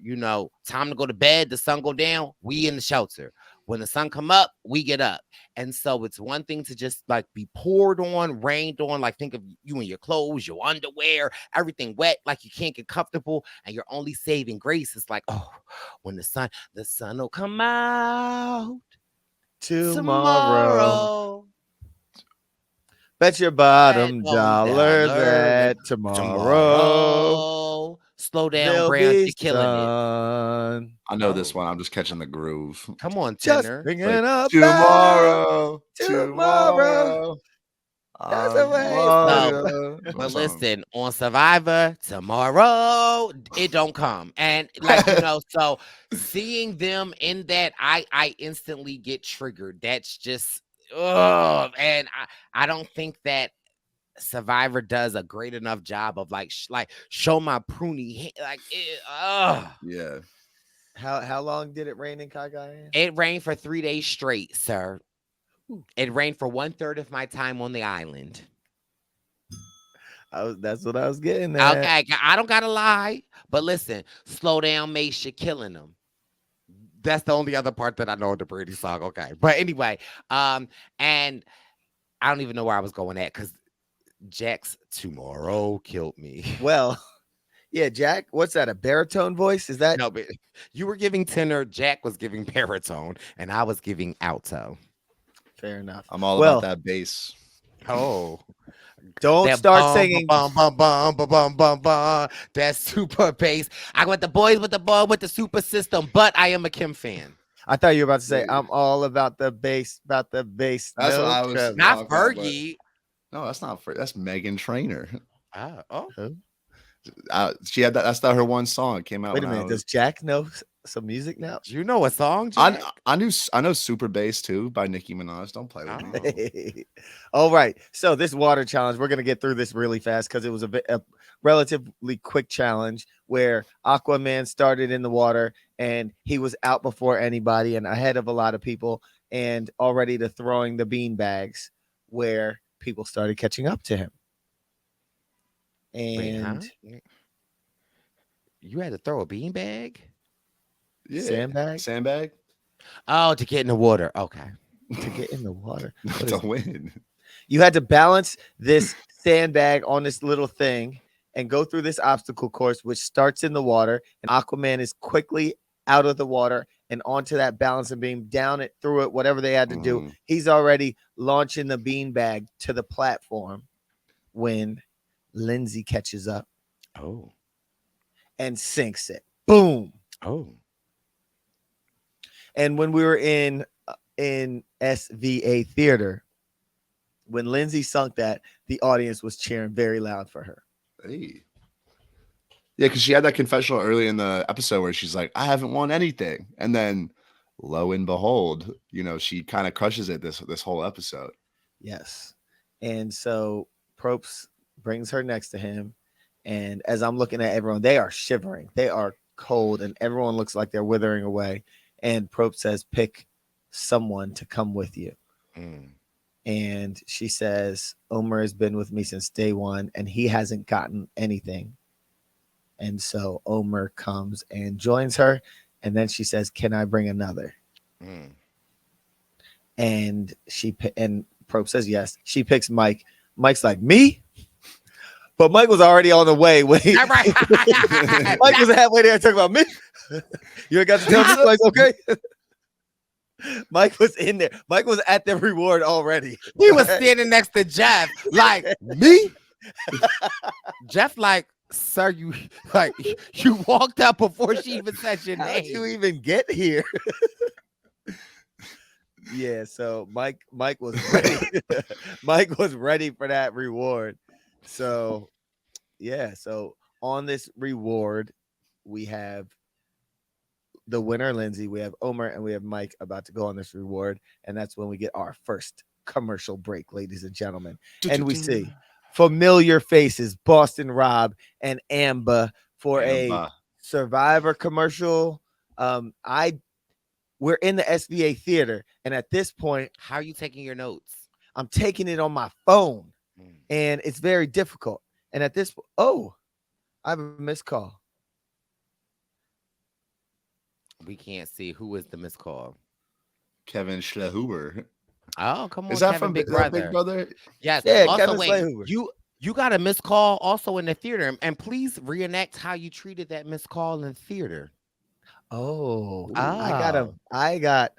time to go to bed, the sun go down, we in the shelter. When the sun come up, we get up. And so it's one thing to just be poured on, rained on, think of you and your clothes, your underwear, everything wet, you can't get comfortable, and you're only saving grace. It's when the sun will come out tomorrow. Bet your bottom dollar that tomorrow Slow down, there'll Brown. be You're killing it. sun. I know this Oh. one. I'm just catching the groove. Come on, Just tenor. bringing Like, up tomorrow, tomorrow. tomorrow. That's the way. But listen, on Survivor tomorrow, it don't come. And like, so seeing them in that, I instantly get triggered. That's just and I don't think that Survivor does a great enough job of like show my pruny Yeah. How long did it rain in Cagayan? It rained for 3 days straight, sir. It rained for 1/3 of my time on the island. That's what I was getting at. Okay, I don't gotta lie, but listen, slow down, Mace, you're killing them. That's the only other part that I know of the Brady song. Okay, but anyway, and I don't even know where I was going at because Jack's tomorrow killed me. Well, yeah, Jack. What's that? A baritone voice? Is that No, but you were giving tenor, Jack was giving baritone, and I was giving alto. fair enough? I'm all Well, about that bass. Oh. Don't That start singing. That super bass. I went the boys with the ball with the super system, but I am a Kim fan. I thought you were about to say I'm all about the bass, about the bass. That's no what I was. trouble. Not talking about, but- Fergie. No, that's not. That's Megan Trainor. Oh. She had that. That's not her one song. It came out. Wait a when I minute. was- Does Jack know some music now? Do you know a song, Jack? I know Super Bass too by Nicki Minaj. Don't play with me. All right. So this water challenge, we're gonna get through this really fast because it was a relatively quick challenge where Aquaman started in the water and he was out before anybody and ahead of a lot of people and already to throwing the bean bags where people started catching up to him. Wait, huh? And You had to throw a beanbag? Yeah. Sandbag? Sandbag Oh, to get in the water. Okay. to get in the water. to win. You had to balance this sandbag on this little thing and go through this obstacle course, which starts in the water. And Aquaman is quickly out of the water and onto that balancing beam, down it, through it, whatever they had to do. Mhm. He's already launching the beanbag to the platform when Lindsay catches up Oh. and sinks it. Boom. Oh. And when we were in SVA theater, when Lindsay sunk that, the audience was cheering very loud for her. Hey. Yeah, because she had that confessional early in the episode where she's like, I haven't won anything. And then lo and behold, she kind of crushes it this whole episode. Yes. And so Probst brings her next to him. And as I'm looking at everyone, they are shivering. They are cold and everyone looks like they're withering away. And Probst says, pick someone to come with you. Mm. And she says, Omer has been with me since day one and he hasn't gotten anything. And so Omer comes and joins her. And then she says, can I bring another? Mm. And Probst says yes. She picks Mike. Mike's like, me? But Mike was already on the way. When All right. Mike was halfway there talking about me. You ain't got to tell me. Like, okay. Mike was in there. Mike was at the reward already. He was standing next to Jeff, like, me? Jeff, like, sir, you walked up before she even said your How name. did you even get here? Yeah, so Mike was ready. Mike was ready for that reward. So yeah, so on this reward, we have the winner, Lindsay, we have Omer, and we have Mike about to go on this reward. And that's when we get our first commercial break, ladies and gentlemen. And we see familiar faces, Boston Rob and Amber for a Survivor commercial. We're in the SVA theater, and at this point, How are you taking your notes? I'm taking it on my phone, and it's very difficult. And at this, I have a missed call. We can't see who is the missed call. Kevin Schlehuber. Oh, come on. Is that Kevin, from Big is that Brother? Big Brother? Yes. Yeah, Also, Kevin wait, Schlehuber. you got a missed call also in the theater, and please reenact how you treated that missed call in the theater. Oh, Oh. I got.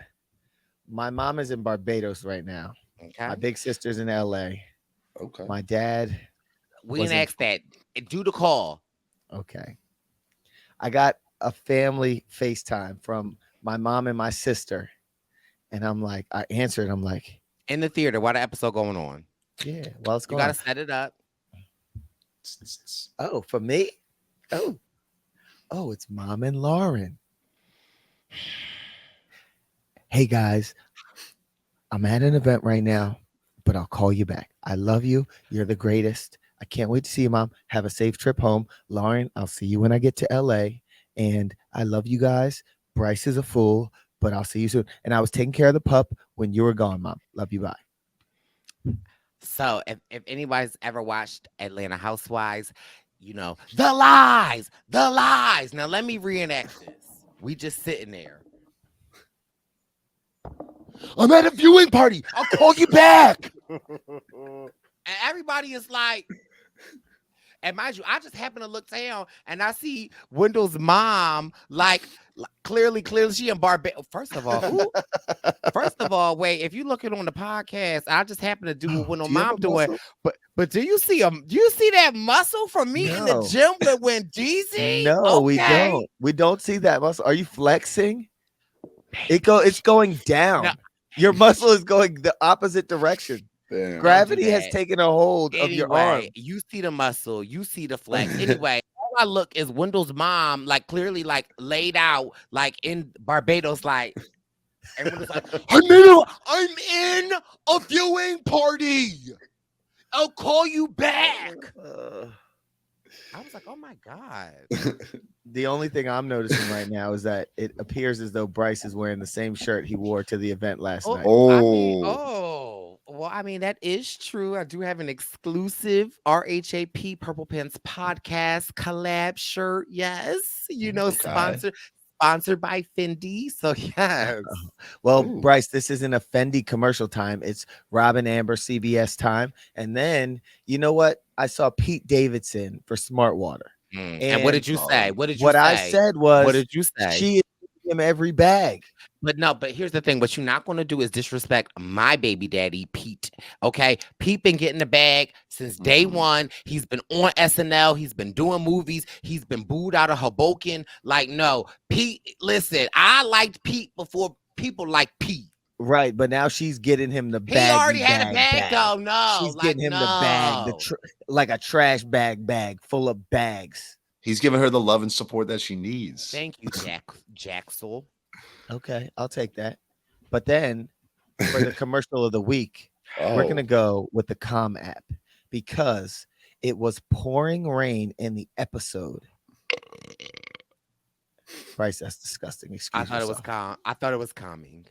My mom is in Barbados right now. Okay. My big sister's in LA, Okay. My dad. We didn't Wasn't- ask that. Do the call. Okay. I got a family FaceTime from my mom and my sister. And I'm like, I answered. I'm like, In the theater, while the episode going on. yeah, well, it's You going gotta set it up. on. Oh, for me? Oh, it's Mom and Lauren. Hey guys, I'm at an event right now, but I'll call you back. I love you. You're the greatest. I can't wait to see you, Mom. Have a safe trip home. Lauren, I'll see you when I get to LA. And I love you guys. Brice is a fool, but I'll see you soon. And I was taking care of the pup when you were gone, Mom. Love you. Bye. So if anybody's ever watched Atlanta Housewives, you know, the lies. Now let me reenact this. We just sitting there. I'm at a viewing party. I'll call you back. And everybody is like, and mind you, I just happen to look down and I see Wendell's mom, like clearly she in Barbados. First of all, wait, if you looking on the podcast, I just happen to do what Wendell's Do you have mom a doing. muscle? But do you see that muscle from me in the No. gym with Wendeezy? No, we Okay. don't. We don't see that muscle. Are you flexing? It's going down. No. Your muscle is going the opposite direction. Damn. Gravity has that. taken a hold of your arm. Anyway, you see the muscle, you see the flex. Anyway, all I look is Wendell's mom, like clearly like laid out, like in Barbados, like. And Wendell's like, I'm in a viewing party. I'll call you back. I was like, oh my God. The only thing I'm noticing right now is that it appears as though Brice is wearing the same shirt he wore to the event last night. Well, I mean, that is true. I do have an exclusive RHAP Purple Pants podcast collab shirt. Yes. You know, Okay. sponsored by Fendi. So yes. Well, Ooh. Brice, this isn't a Fendi commercial time. It's Robin Amber CBS time. And then, you know what? I saw Pete Davidson for Smart Water. And what did you say? What did you What say? I said was, What did you say? she is giving him every bag. But here's the thing. What you're not going to do is disrespect my baby daddy, Pete. Okay? Pete been getting the bag since day one. He's been on SNL. He's been doing movies. He's been booed out of Hoboken. Like, no. Pete, listen, I liked Pete before people liked Pete. Right, but now she's getting him the He bag. already had a bag, though. No. She's like, getting him the bag, like a trash bag full of bags. He's giving her the love and support that she needs. Thank you, Jaxel. Okay, I'll take that. But then for the commercial of the week, Oh. we're gonna go with the Calm app because it was pouring rain in the episode. Brice, that's disgusting. Excuse me. I thought it was calming.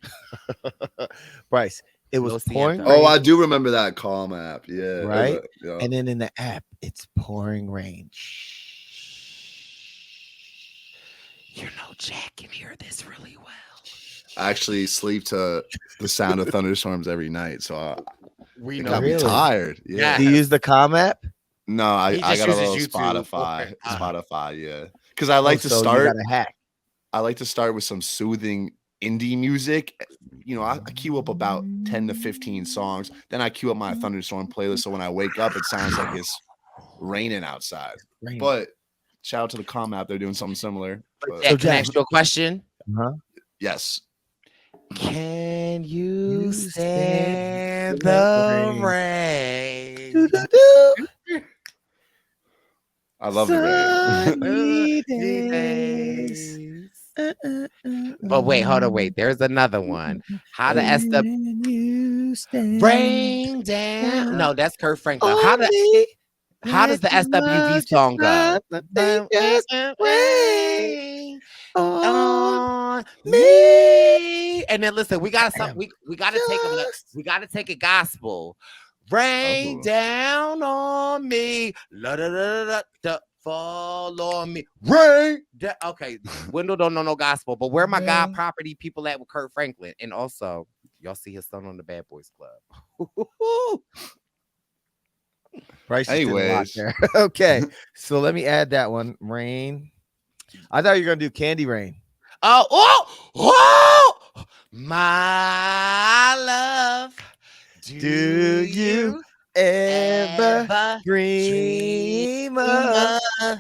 Brice, it was No pouring Sienna. rain. Oh, I do remember that Calm app. Yeah. Right? Yeah. And then in the app, it's pouring rain. You know, Jack can hear this really well. I actually sleep to the sound of thunderstorms every night, so I We got me Really? tired. Yeah. Do you use the Calm app? No, I He got just a uses little YouTube. Spotify. Okay. Spotify, yeah. Because I like to So you start. got a hack. I like to start with some soothing indie music. You know, I queue up about 10 to 15 songs. Then I queue up my thunderstorm playlist. So when I wake up, it sounds like it's raining outside. Rain. But shout out to the Calm app. They're doing something similar. But Jack, can I Jack- ask you a question? Uh-huh. yes. Can You you stand stand the the rain? Doo-doo-doo. I love the rain. Sunny Days. days. But wait, hold on, wait. There's another one. How the SW When you stand rain down? No, that's Kurt Franklin. on me How does the like SWV much song go? nothing just rain on on me. And then listen, we gotta Just- we gotta take a gospel. Rain Oh. down on me. La da da da da. Fall on me. Rain. Okay, Wendell don't know no gospel, but where my God property people at with Kurt Franklin? And also, y'all see his son on the Bad Boys Club. Bryce just did a lot Anyways. there. Okay, so let me add that one. Rain. I thought you were gonna do Candy Rain. My love. Do you ever ever dream dream of of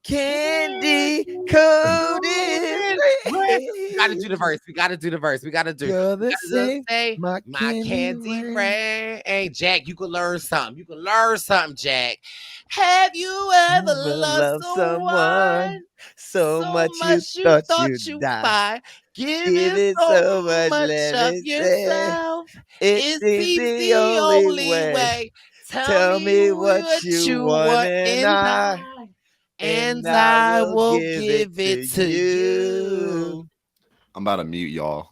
candy coated We gotta do the verse. We gotta do the verse. We gotta do. You're We the gotta look, same, say my my candy rain. rain. Hey, Jack, you can learn something. You can learn something, Jack. Have you ever Never loved loved someone so so much you much you thought thought you'd you die. find? Give Giving it so so much, much let of it say. yourself. It It seems seems the the only only way. way. Tell Tell me me what what you you want, want, and and I I will will give it give to it to you. you. I'm about to mute y'all.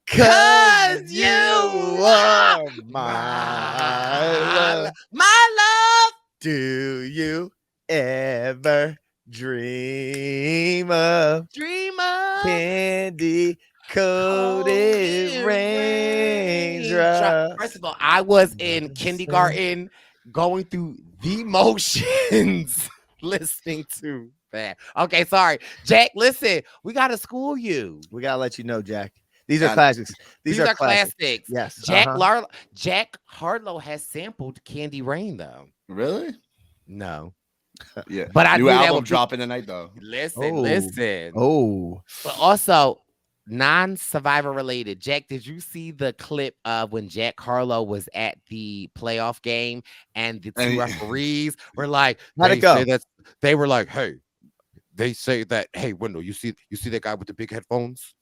'Cause You you are are my love. my love. Do you ever dream of Dream of candy coated coated raindrops? First of all, I was in Nothing kindergarten going through the motions listening to that. Okay, sorry. Jack, listen, we gotta school you. We gotta let you know, Jack. These are Yeah. classics. These are classics. Yes. Jack Harlow has sampled Candy Rain, though. Really? No. Yeah. But I New knew that album would be dropping tonight though. listen. Oh. But also non-survivor related. Jack, did you see the clip of when Jack Harlow was at the playoff game and the And two he- referees were like, How'd it go? they were like, hey, they say that, hey, Wendell, you see that guy with the big headphones?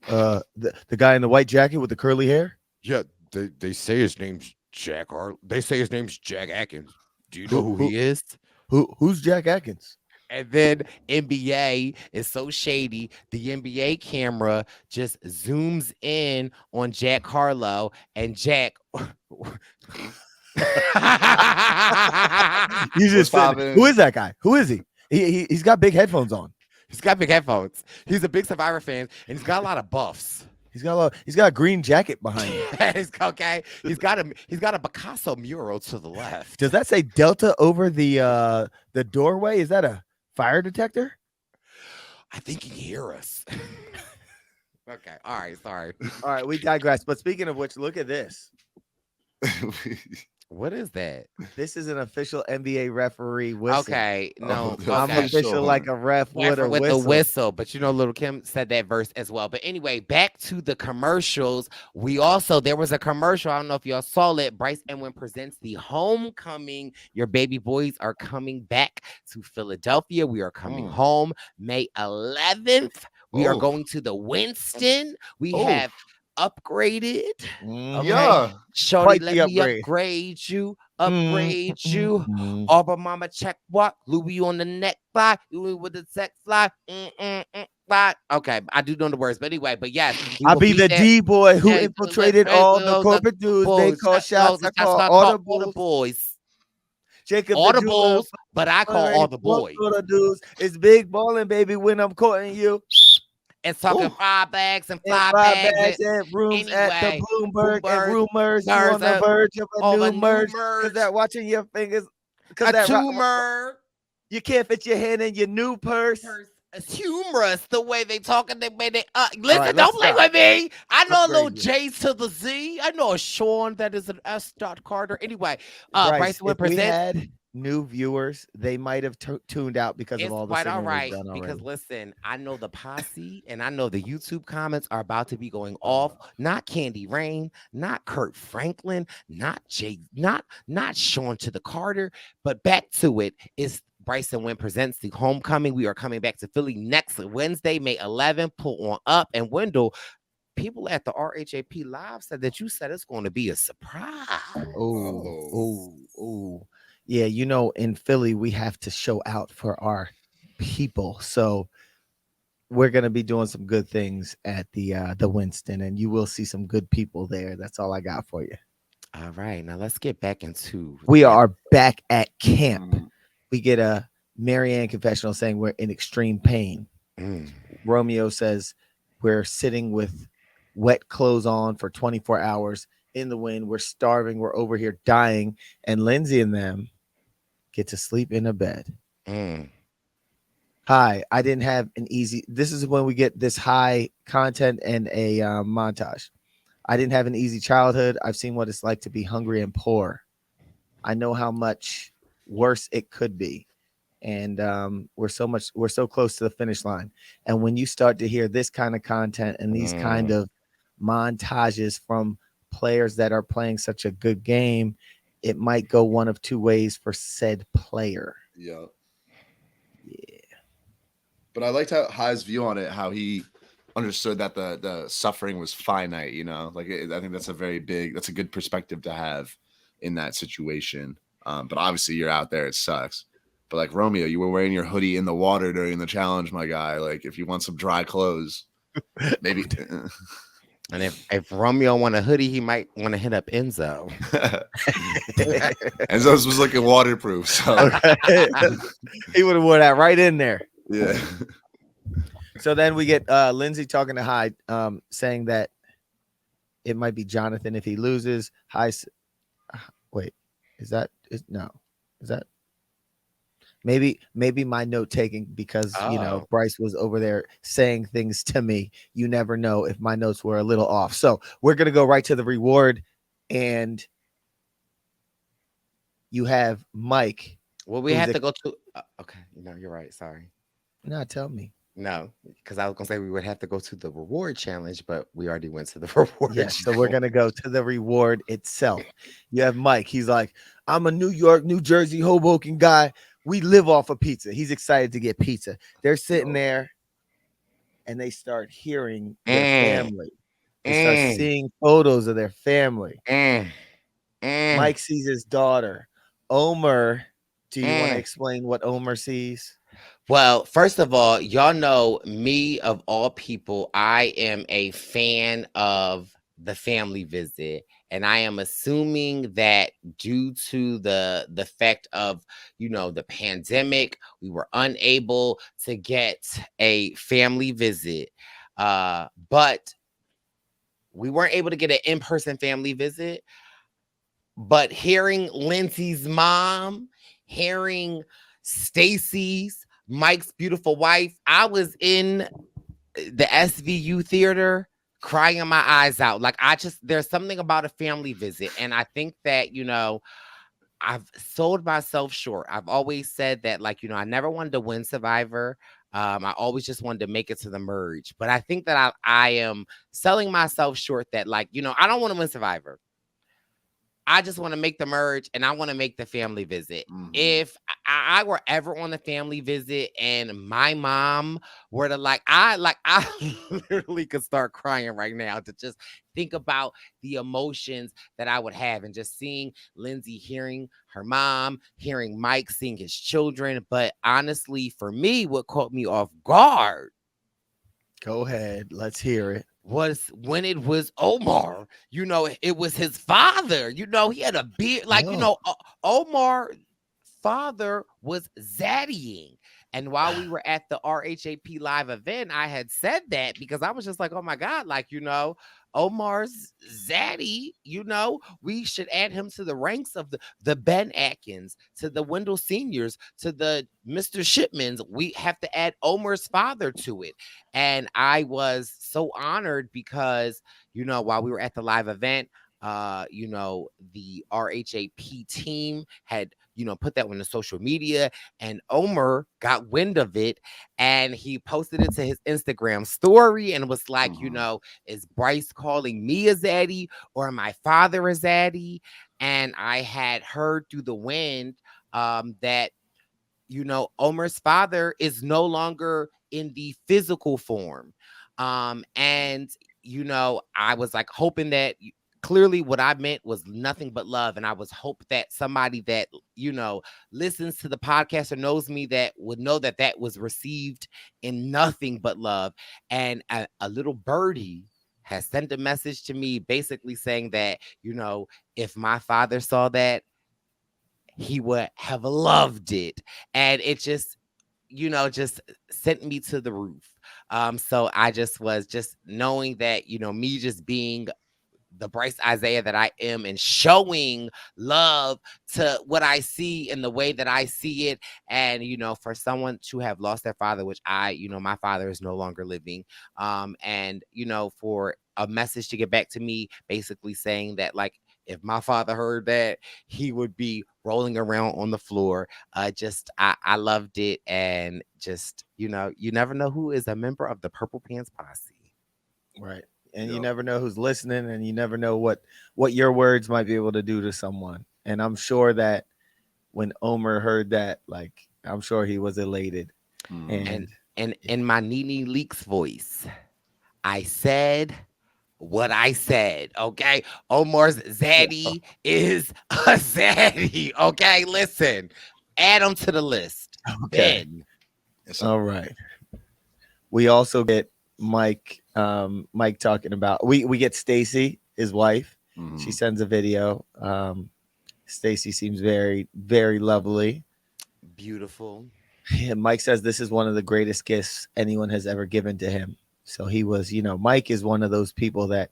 The guy in the white jacket with the curly hair. Yeah, they say his name's Jack Harlow. They say his name's Jack Atkins. Do you know who he is? Who's Jack Atkins? And then NBA is so shady. The NBA camera just zooms in on Jack Harlow and Jack. You just said, poppin'? who is that guy? Who is he? He's got big headphones on. He's got big headphones. He's a big Survivor fan, and he's got a lot of buffs. He's got a green jacket behind him. Okay. He's got a Picasso mural to the left. Does that say Delta over the doorway? Is that a fire detector? I think he can hear us. Okay. All right. Sorry. All right, we digress. But speaking of which, look at this. What is that? This is an official NBA referee whistle. Okay. No. Oh, I'm okay. official like a ref with a with whistle. the whistle, but Little Kim said that verse as well. But anyway, back to the commercials. There was a commercial. I don't know if y'all saw it. Brice and Wen presents the homecoming. Your baby boys are coming back to Philadelphia. We are coming home May 11th. We are going to the Winston. We have upgraded. Okay. Yeah. Shorty, Quite let the me upgrade you. Upgrade you. Arbor Mama check what? Louis on the neck fly. Louis with the sex fly. Fly. Okay, I do know the words, but anyway, but yes. I'll be the D boy who Yeah, infiltrated all the corporate dudes. They call shots. I call all the boys. Jacob All the Jeweler, bulls, but I call all the boys. All the dudes. It's big balling, baby, when I'm courting you. And talking five bags and five five bags. and rooms at the Anyway, Bloomberg and Bloomberg, rumors. You on the verge of a new merge. merge. Because they're watching your fingers. A tumor. You can't fit your hand in your new purse. It's humorous the way they talk and the way they listen, right, don't play stop. with me. I know a little Upgrade J's to the Z. I know a Sean that is an S. Carter. Anyway, Brice, Brice and Wen if we presents. had new viewers, they might have tuned out because It's of all the quite all singing we've right done because already. listen, I know the posse and I know the YouTube comments are about to be going off. Not Candy Rain, not Kurt Franklin, not Jay, not Sean to the Carter, but back to it. It's Brice and Wen presents the homecoming. We are coming back to Philly next Wednesday, May 11th. Pull on up. And Wendell, people at the RHAP Live said that you said it's going to be a surprise. Oh. Yeah, in Philly, we have to show out for our people. So we're going to be doing some good things at the Winston, and you will see some good people there. That's all I got for you. All right. Now let's get back into We are back at camp. We get a Marianne confessional saying we're in extreme pain. Romeo says we're sitting with wet clothes on for 24 hours in the wind. We're starving. We're over here dying. And Lindsay and them get to sleep in a bed. Hi, I didn't have an easy. This is when we get this high content and a montage. I didn't have an easy childhood. I've seen what it's like to be hungry and poor. I know how much worse it could be. And we're so close to the finish line. And when you start to hear this kind of content and these kind of montages from players that are playing such a good game, it might go one of two ways for said player. Yeah. Yeah. But I liked how Hyde's view on it, how he understood that the suffering was finite, you know, like I think that's a good perspective to have in that situation. But obviously you're out there, it sucks. But like Romeo, you were wearing your hoodie in the water during the challenge, my guy. Like if you want some dry clothes, maybe. And if Romeo want a hoodie, he might want to hit up Enzo. Enzo's was looking waterproof, so He would have wore that right in there. yeah. So then we get Lindsay talking to Hyde, saying that it might be Jonathan if he loses. Hyde, wait, is that maybe my note taking, because Brice was over there saying things to me. You never know if my notes were a little off. So we're gonna go right to the reward, and you have Mike. Well, we have to go to. Okay, you're right. Sorry. No, tell me. No, because I was gonna say we would have to go to the reward challenge, but we already went to the reward. Yes, so we're gonna go to the reward itself. You have Mike. He's like, I'm a New York, New Jersey, Hoboken guy. We live off of pizza. He's excited to get pizza. They're sitting there, and they start hearing their family. They start seeing photos of their family. Mike sees his daughter, Omer. Do you want to explain what Omer sees? Well, first of all, y'all know me of all people. I am a fan of the family visit, and I am assuming that due to the fact of the pandemic, we were unable to get a family visit, but we weren't able to get an in-person family visit. But hearing Lindsay's mom, hearing Stacy's, Mike's beautiful wife, I was in the SVU theater crying my eyes out. Like there's something about a family visit. And I think that, I've sold myself short. I've always said that, I never wanted to win Survivor. I always just wanted to make it to the merge. But I think that I am selling myself short that, I don't want to win Survivor. I just want to make the merge, and I want to make the family visit. Mm-hmm. If I were ever on the family visit and my mom were to I literally could start crying right now to just think about the emotions that I would have, and just seeing Lindsay, hearing her mom, hearing Mike, seeing his children. But honestly, for me, what caught me off guard. Go ahead. Let's hear it. Was when it was Omar, it was his father, he had a beard, Omar father was zaddying. And while we were at the RHAP live event, I had said that because I was just like, oh my God, Omar's zaddy, we should add him to the ranks of the Ben Atkins, to the Wendell Seniors, to the Mr. Shipmans. We have to add Omar's father to it. And I was so honored because, while we were at the live event, the RHAP team had, put that on the social media, and Omer got wind of it, and he posted it to his Instagram story and was like, is Brice calling me a zaddy or my father a zaddy? And I had heard through the wind that, Omer's father is no longer in the physical form. And, I was hoping that clearly what I meant was nothing but love. And I was hope that somebody that, listens to the podcast or knows me that would know that that was received in nothing but love. And a little birdie has sent a message to me basically saying that, if my father saw that, he would have loved it. And it just, just sent me to the roof. So I just was just knowing that, me just being the Brice Isaiah that I am and showing love to what I see in the way that I see it. And, for someone to have lost their father, which my father is no longer living. And, for a message to get back to me, basically saying that, like, if my father heard that, he would be rolling around on the floor. I loved it. And just, you never know who is a member of the Purple Pants Posse. Right. And you Yep. never know who's listening, and you never know what your words might be able to do to someone. And I'm sure that when Omer heard that, like, I'm sure he was elated. Mhm. And in my Nene Leaks voice, I said what I said. Okay. Omar's zaddy is a zaddy. Okay. Listen, add him to the list. Okay. Ben. Yes, All right. We also get Mike talking about we get Stacy, his wife. Mhm. She sends a video. Stacy seems very, very lovely. Beautiful. And Mike says this is one of the greatest gifts anyone has ever given to him. So he was, Mike is one of those people that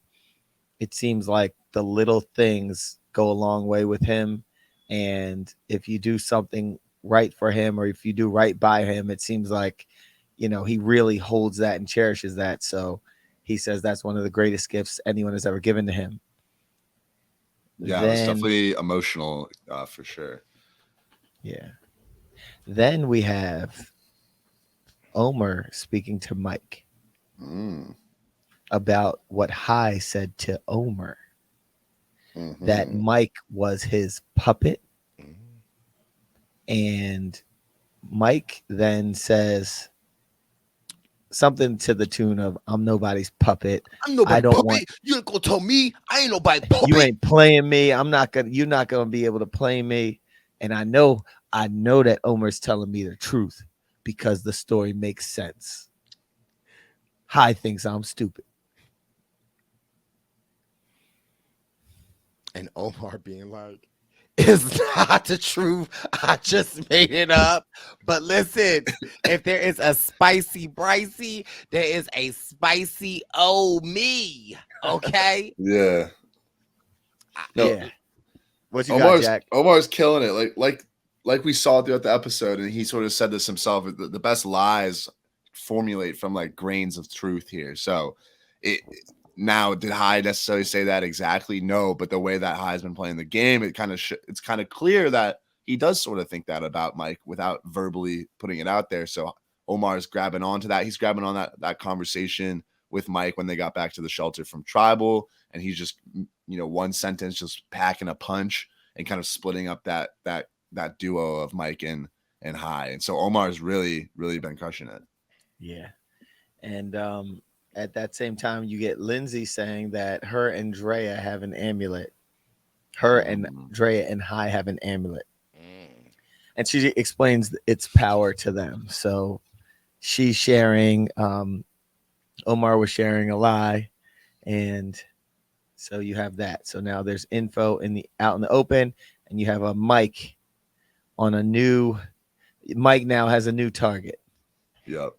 it seems like the little things go a long way with him. And if you do something right for him, or if you do right by him, it seems like, he really holds that and cherishes that. So he says that's one of the greatest gifts anyone has ever given to him. Yeah, it's definitely emotional for sure. Yeah. Then we have Omer speaking to Mike about what Hyde said to Omer, that Mike was his puppet. And Mike then says something to the tune of, I'm nobody's puppet. I'm nobody's I don't puppet. want You ain't gonna tell me I ain't nobody's puppet. you ain't playing me. You're not gonna be able to play me. And I know that Omer's telling me the truth because the story makes sense. Hyde thinks I'm stupid. And Omar being like, it's not the truth. I just made it up. But listen, if there is a spicy Bricey, there is a spicy me. Okay? Yeah. No, Yeah. What you got, Jack? Omar's killing it. Like we saw throughout the episode, and he sort of said this himself. The best lies formulate from like grains of truth here. So now, did Hyde necessarily say that exactly? No, but the way that Hyde's been playing the game, it's kind of clear that he does sort of think that about Mike without verbally putting it out there. So Omar's grabbing onto that. He's grabbing on that conversation with Mike when they got back to the shelter from Tribal, and he's just, one sentence just packing a punch and kind of splitting up that duo of Mike and Hyde. And so Omar's really, really been crushing it. Yeah. And at that same time, you get Lindsay saying that her and Drea have an amulet. Her and Drea and Hyde have an amulet. And she explains its power to them. So she's sharing, Omar was sharing a lie. And so you have that. So now there's info out in the open, and you have a Mike Mike now has a new target. Yep.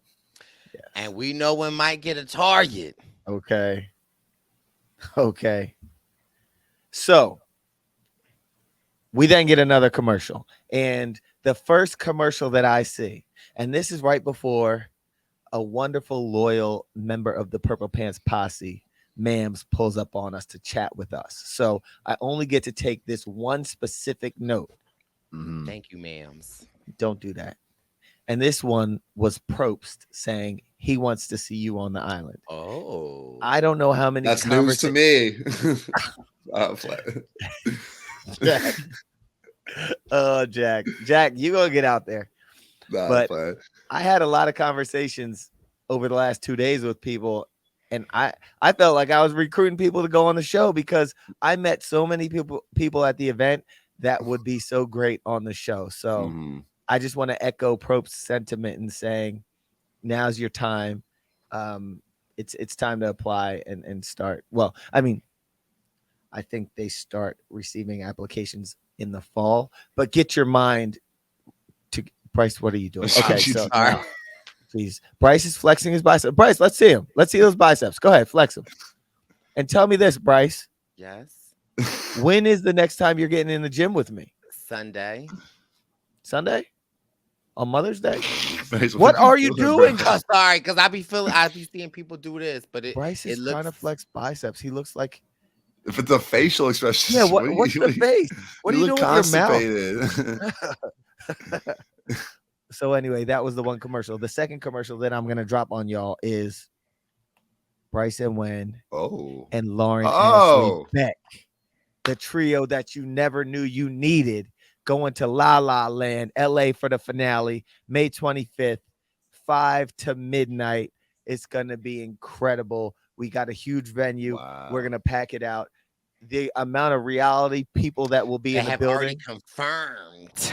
And we know when Mike get a target. Okay. So we then get another commercial. And the first commercial that I see, and this is right before a wonderful, loyal member of the Purple Pants Posse, Mams, pulls up on us to chat with us. So I only get to take this one specific note. Thank you, Mams. Don't do that. And this one was Probst saying he wants to see you on the island. Oh. I don't know how many. That's news to me. Jack, you gonna get out there. But I had a lot of conversations over the last 2 days with people, and I felt like I was recruiting people to go on the show because I met so many people at the event that would be so great on the show. So I just want to echo Probst's sentiment in saying, now's your time. It's time to apply and start. Well, I mean, I think they start receiving applications in the fall, but get your mind to Brice. What are you doing? Okay, so please, Brice is flexing his bicep. Brice, let's see him. Let's see those biceps. Go ahead, flex them. And tell me this, Brice. Yes. When is the next time you're getting in the gym with me? Sunday. Sunday? On Mother's Day? Bryce, What are you doing? Oh, sorry, because I be seeing people do this, but Bryce it is looks trying to flex biceps. He looks like If it's a facial expression, yeah. What's the face? What are you look doing with your mouth? constipated. So anyway, that was the one commercial. The second commercial that I'm gonna drop on y'all is Brice and Wen Oh, and Lauren Ashley oh, Beck, the trio that you never knew you needed, going to La La Land, LA for the finale, May 25th, 5 to midnight. It's gonna be incredible. We got a huge venue. wow. We're gonna pack it out. The amount of reality people that will be they in the have already building confirmed.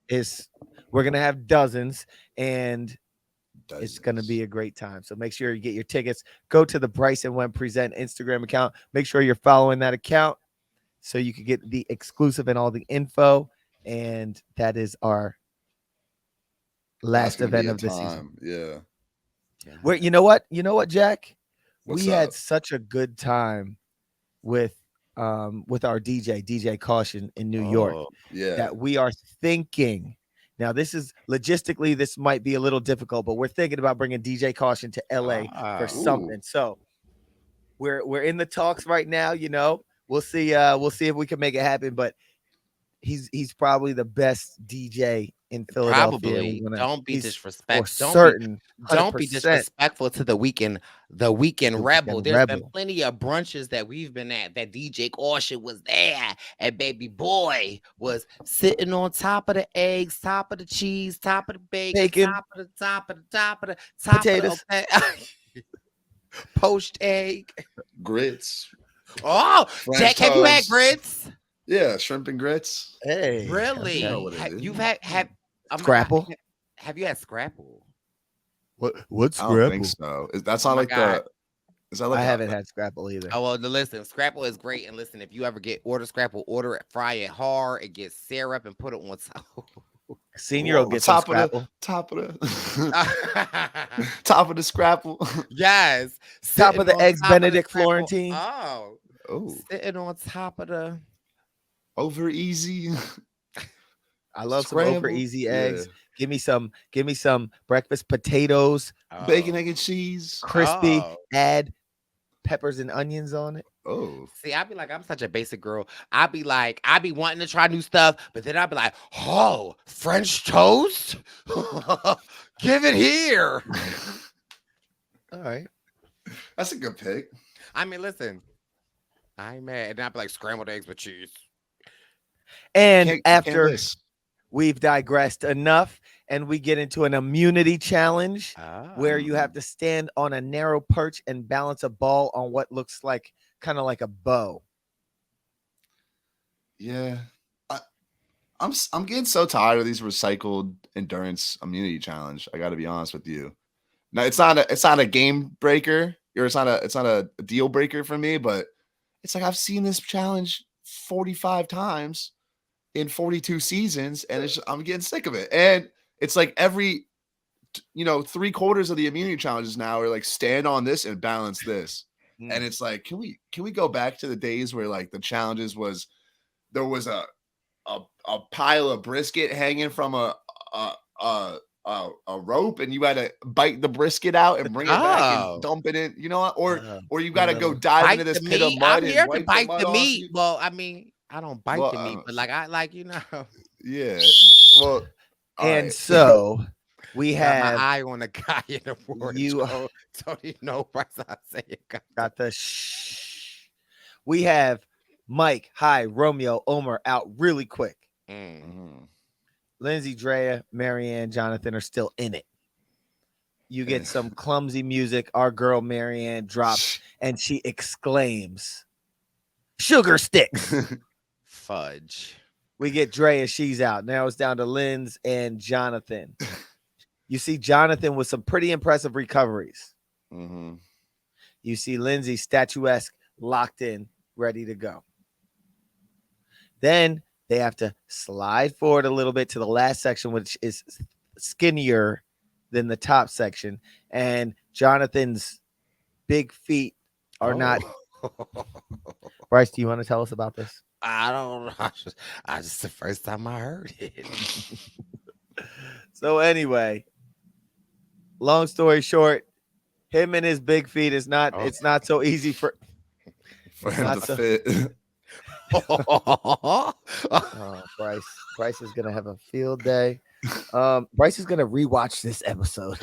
is we're gonna have dozens, and it's gonna Dozens. be a great time. So make sure you get your tickets. Go to the Brice and Wen Present Instagram account. Make sure you're following that account so you can get the exclusive and all the info. And that is our That's last gonna be event a of the season. time. Yeah. Where you know what, Jack? What's We had up? such a good time with our DJ Caution in New York Oh, Yeah. that we are thinking. Now, this is logistically, this might be a little difficult, but we're thinking about bringing DJ Caution to LA for Wow. something. So we're in the talks right now. We'll see if we can make it happen. But he's probably the best DJ in Philadelphia. Probably. Don't be He's for disrespectful. certain. Don't be 100% disrespectful to the weekend the rebel. Weekend There's been Rebel. plenty of brunches that we've been at that DJ Caution was there, and baby boy was sitting on top of the eggs, top of the cheese, top of the bacon, top of the Potatoes. okay. Poached egg. Grits. Oh, French Jack, have you had toast. grits? Yeah, shrimp and grits. Hey, Really? know what it is. You've had oh my God, Scrapple? Have you had scrapple? What's I don't think so. That's Oh not my like God. Is that like I a- haven't had Scrapple either. Oh well, listen, Scrapple is great, and listen, if you ever order Scrapple, order it, fry it hard, it gets syrup, and put it on top. Senior will get some Scrapple. top of the top of the scrapple. Yes, Top of sitting the on eggs top of the Benedict Scrapple. Florentine. Oh, Oh, sitting on top of the. over easy. I love some over Scrambled. easy eggs. Give me some breakfast potatoes, Oh. Bacon, egg, and cheese. crispy. Oh. Add peppers and onions on it. Oh, See, I'd be like, I'm such a basic girl. I'd be wanting to try new stuff, but then I'd be like, oh, French toast? Give it here. All right. that's a good pick. I mean, listen, I ain't mad. And I'd be like, scrambled eggs with cheese. And Can't after miss. we've digressed enough, and we get into an immunity challenge where you Ah. have to stand on a narrow perch and balance a ball on what looks like kind of like a bow. Yeah, I'm getting so tired of these recycled endurance immunity challenge. I got to be honest with you. Now it's not a game breaker, or it's not a deal breaker for me, but it's like I've seen this challenge 45 times in 42 seasons, and I'm getting sick of it. And it's like every 3/4 of the immunity challenges now are like stand on this and balance this. And it's like, can we go back to the days where like the challenges was there was a pile of brisket hanging from a rope, and you had to bite the brisket out and bring it back Oh. and dump it in, or you the got to go middle. dive Bite into this the pit of meat. mud I'm here and to wipe bite mud the off meat. you. Well, I mean, I don't bite Well, the meat, but like I like, Yeah. Well, all And right. so we got my have eye on the guy in the wardrobe. You- Don't you know what I say? got the shh. We have Mike, Hyde, Romeo, Omer out really quick. Mhm. Lindsay, Drea, Marianne, Jonathan are still in it. You get some clumsy music. Our girl Marianne drops and she exclaims, "Sugar sticks." Fudge. We get Drea, she's out. Now it's down to Linz and Jonathan. You see Jonathan with some pretty impressive recoveries. Mhm. You see Lindsay statuesque, locked in, ready to go. Then they have to slide forward a little bit to the last section, which is skinnier than the top section. And Jonathan's big feet are not Brice, do you want to tell us about this? I don't know. I just the first time I heard it. So anyway, long story short, him and his big feet is not. Oh. It's not so easy for For him not to so- fit. Brice is gonna have a field day. Brice is gonna rewatch this episode.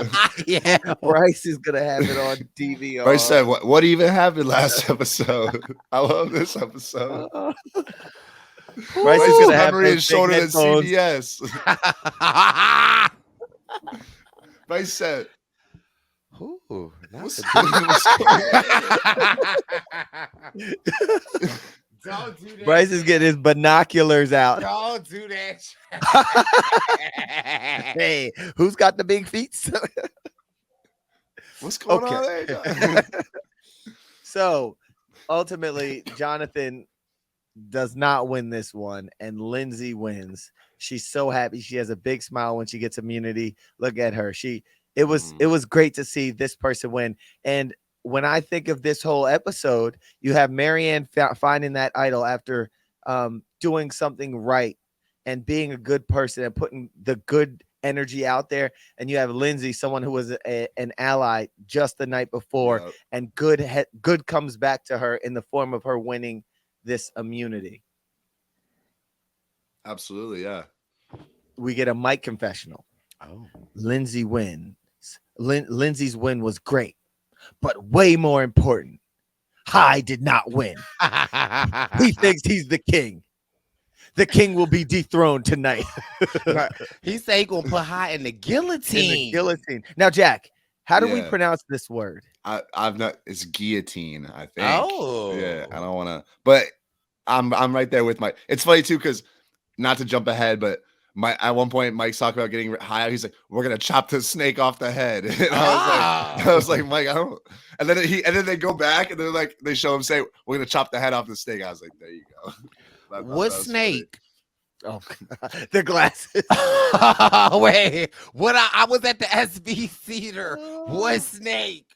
Yeah. Brice is gonna have it on DVR. Bryce said, "What even happened last episode? I love this episode." Bryce Bryce's is gonna have memory those is big shorter than headphones. CBS. Bryce said, Ooh, not "What's the- Don't do that. Bryce is getting his binoculars out. Don't do that. Hey, who's got the big feet? What's going on there?" So ultimately, Jonathan does not win this one, and Lindsay wins. She's so happy. She has a big smile when she gets immunity. Look at her. It was great to see this person win. And when I think of this whole episode, you have Marianne finding that idol after doing something right and being a good person and putting the good energy out there. And you have Lindsay, someone who was an ally just the night before, Yep. and good comes back to her in the form of her winning this immunity. Absolutely, yeah. We get a mic confessional. Oh. Lindsay wins. Lindsay's win was great, but way more important, Hyde did not win. He thinks he's the king. The king will be dethroned tonight. He said he gonna put Hyde in the guillotine. In the guillotine. Now, Jack, how do we Yeah. pronounce this word? I've not. It's guillotine, I think. Oh. Yeah. I don't want to, but I'm right there with Mike. It's funny too because not to jump ahead, but at one point Mike's talking about getting high. He's like, "We're gonna chop the snake off the head." And I was like, Mike, I don't. And then they go back and they're like, they show him say, "We're gonna chop the head off the snake." I was like, there you go. I thought What that was snake? Oh, the glasses. Wait, what? I was at the SB theater. What snake?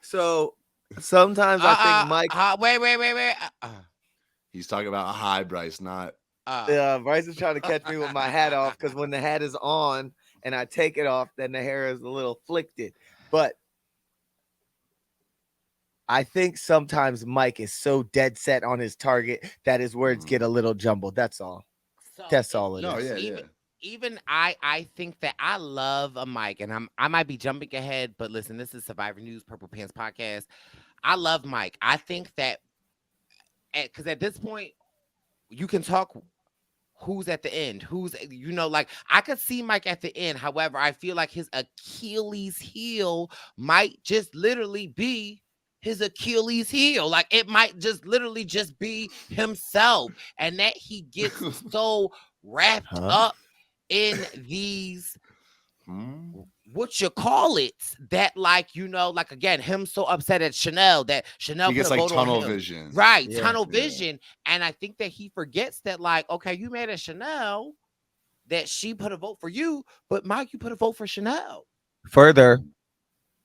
So sometimes I think Mike. Wait. funny. He's talking about a high, Bryce, not. Bryce is trying to catch me with my hat off because when the hat is on and I take it off, then the hair is a little flicked. But I think sometimes Mike is so dead set on his target that his words get a little jumbled. That's all. So That's all it No, is. yeah, Even I think that I love a Mike, and I might be jumping ahead, but listen, this is Survivor News Purple Pants Podcast. I love Mike. I think that because at this point you can talk who's at the end, who's like I could see Mike at the end. However, I feel like his Achilles heel might just literally be his Achilles heel. Like it might just literally just be himself, and that he gets so wrapped up in these what you call it, that like like again him so upset at Chanel that Chanel He gets put a like vote on tunnel him. vision. Right, Yeah, tunnel yeah. vision. And I think that he forgets that, like, okay, you mad at Chanel that she put a vote for you, but Mike, you put a vote for Chanel. Further,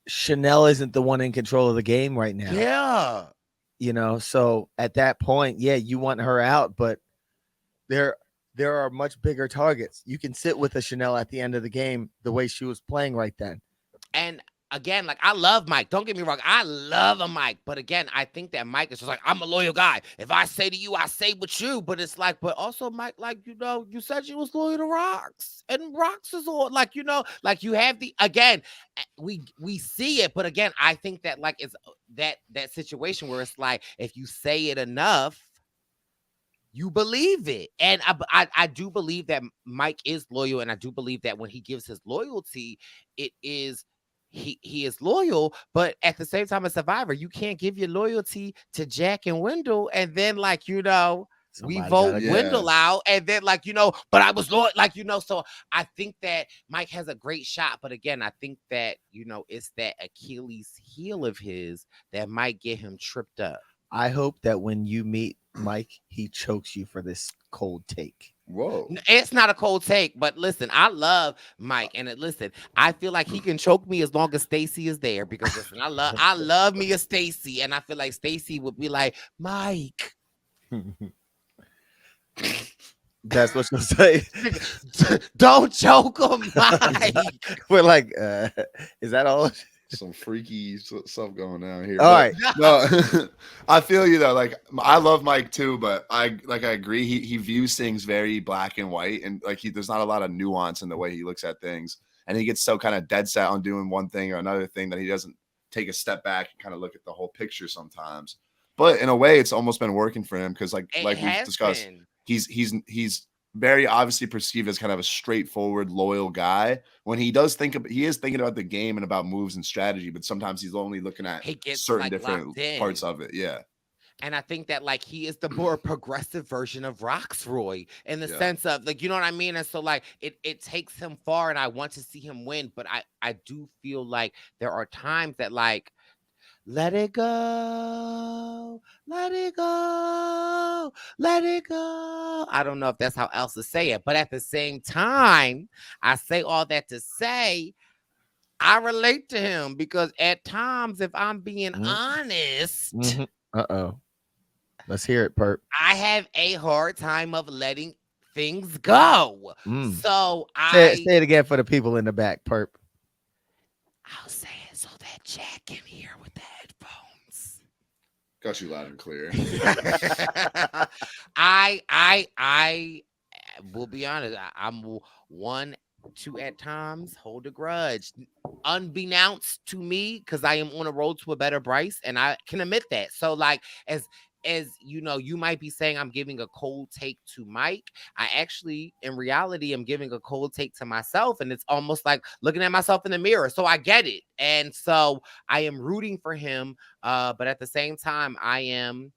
Chanel isn't the one in control of the game right now. Yeah. So at that point, yeah, you want her out, but there are much bigger targets. You can sit with a Chanel at the end of the game the way she was playing right then. And again, like I love Mike. Don't get me wrong. I love a Mike. But again, I think that Mike is just like, I'm a loyal guy. If I say to you, I say with you. But it's like, but also Mike, like, you said you was loyal to Rocks. And Rocks is all like, like you have again, we see it. But again, I think that like it's that situation where it's like, if you say it enough, you believe it. And I do believe that Mike is loyal. And I do believe that when he gives his loyalty, it is he is loyal, but at the same time, as Survivor, you can't give your loyalty to Jack and Wendell, and then like we Somebody vote gotta go. Wendell out, and then like but I was loyal, like So I think that Mike has a great shot, but again, I think that it's that Achilles heel of his that might get him tripped up. I hope that when you meet Mike, he chokes you for this cold take. Whoa. It's not a cold take, but listen, I love Mike, and listen, I feel like he can choke me as long as Stacy is there because listen, I love me a Stacy, and I feel like Stacy would be like, Mike, That's what she'll say. don't choke him, Mike. We're like, is that all? Some freaky stuff going on here. All right. No, I feel you though. Like I love Mike too, but I agree. He views things very black and white, and like there's not a lot of nuance in the way he looks at things, and he gets so kind of dead set on doing one thing or another thing that he doesn't take a step back and kind of look at the whole picture sometimes. But in a way, it's almost been working for him because like we've discussed, he's very obviously perceived as kind of a straightforward, loyal guy. When he does he is thinking about the game and about moves and strategy, but sometimes he's only looking at certain like different parts of it. Yeah. And I think that like he is the more progressive version of Roxroy in the sense of like, you know what I mean? And so like it takes him far and I want to see him win. But I do feel like there are times that like, let it go, let it go, let it go. I don't know if that's how else to say it, but at the same time, I say all that to say I relate to him because at times, if I'm being honest, Let's hear it, Perp. I have a hard time of letting things go. So say it again for the people in the back, Perp. I'll say it so that Jack can hear with the headphones. Got you loud and clear. I will be honest. I'm one to at times hold a grudge, unbeknownst to me, because I am on a road to a better Brice, and I can admit that. So, like, as you know, you might be saying I'm giving a cold take to Mike. I actually, in reality, am giving a cold take to myself, and it's almost like looking at myself in the mirror. So I get it, and so I am rooting for him. But at the same time, I am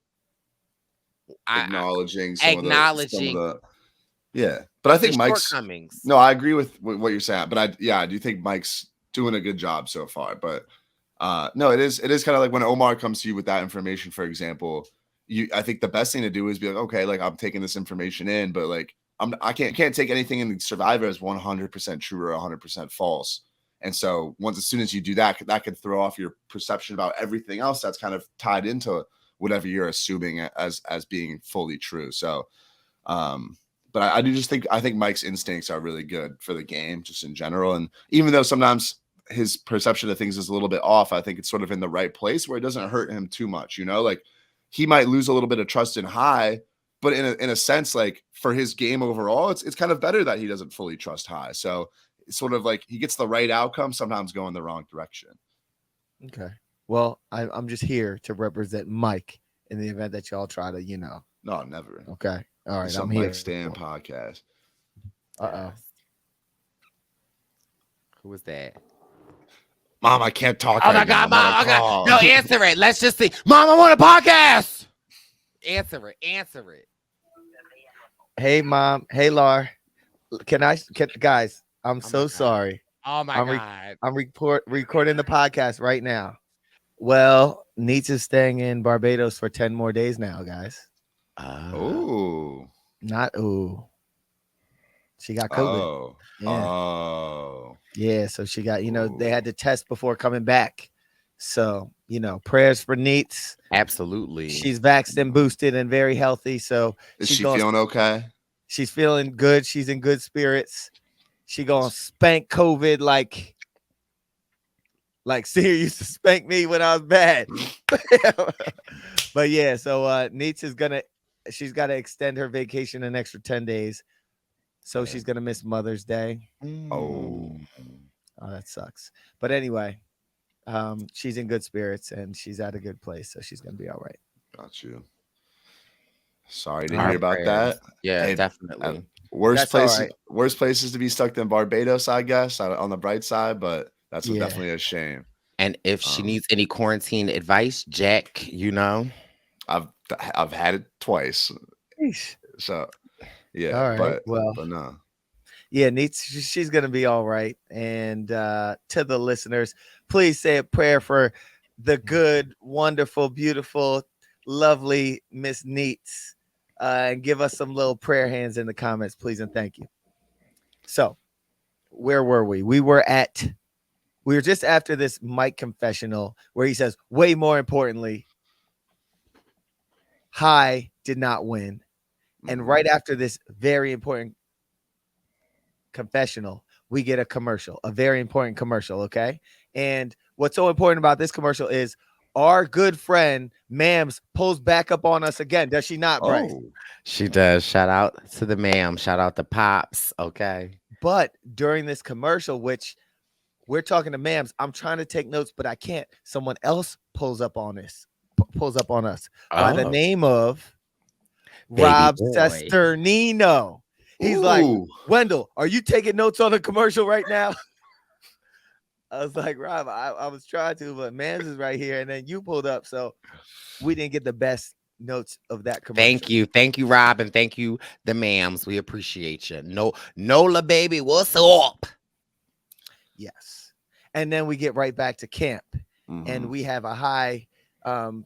acknowledging some of the yeah. But I think Mike's shortcomings. No, I agree with what you're saying. But I do think Mike's doing a good job so far. But no, it is kind of like when Omar comes to you with that information, for example. I think the best thing to do is be like, okay, like I'm taking this information in, but like I can't take anything in the Survivor as 100% true or 100% false. And so as soon as you do that could throw off your perception about everything else that's kind of tied into whatever you're assuming as being fully true. So, but I do just think Mike's instincts are really good for the game, just in general. And even though sometimes his perception of things is a little bit off, I think it's sort of in the right place where it doesn't hurt him too much. You know, like he might lose a little bit of trust in Hyde, but in a sense, like for his game overall, it's kind of better that he doesn't fully trust Hyde. So it's sort of like he gets the right outcome, sometimes going the wrong direction. Okay. Well, I'm just here to represent Mike in the event that y'all try to, No, never. Okay. All right. I'm here. Mike Stan podcast. Who was that? Mom, I can't talk. Oh my God, Mom! No, answer it. Let's just see. Mom, I'm on a podcast. Answer it. Hey, Mom. Hey, Lar. Guys? I'm so sorry. Oh my God. I'm recording the podcast right now. Well, Neats is staying in Barbados for 10 more days now, guys. She got COVID. Yeah, so she got, they had to test before coming back. So, prayers for Neats. Absolutely. She's vaxxed and boosted and very healthy. So is she feeling okay? She's feeling good. She's in good spirits. She gonna spank COVID like Seer used to spank me when I was bad. But yeah, so Neats is she's got to extend her vacation an extra 10 days. So she's going to miss Mother's Day. Oh, that sucks. But anyway, she's in good spirits and she's at a good place. So she's going to be all right. Got you. Sorry to hear about that. Yeah, definitely. Worst places to be stuck than Barbados, I guess, on the bright side, but that's definitely a shame. And if she needs any quarantine advice, Jack, I've had it twice. So yeah, all right. but no. Yeah, she's gonna be all right. And to the listeners, please say a prayer for the good, wonderful, beautiful lovely Miss Neats, and give us some little prayer hands in the comments, please, and thank you. So, where were we? We were just after this Mike confessional where he says, way more importantly, Hyde did not win. And right after this very important confessional, we get a commercial, a very important commercial, okay? And what's so important about this commercial is our good friend Mams pulls back up on us again. Does she not, Brice? Oh, She does. Shout out to the ma'am. Shout out to Pops. Okay. But during this commercial, which we're talking to Mams, I'm trying to take notes, but I can't. Someone else pulls up on us by the Oh. name of Baby Rob boy. Sesternino. He's like, Ooh. Wendell, are you taking notes on the commercial right now? I was like, Rob, I was trying to, but Mams is right here. And then you pulled up. So we didn't get the best notes of that commercial. Thank you. Thank you, Rob. And thank you, the ma'ams. We appreciate you. Nola, baby, what's up? Yes. And then we get right back to camp. Mhm. And we have a Hyde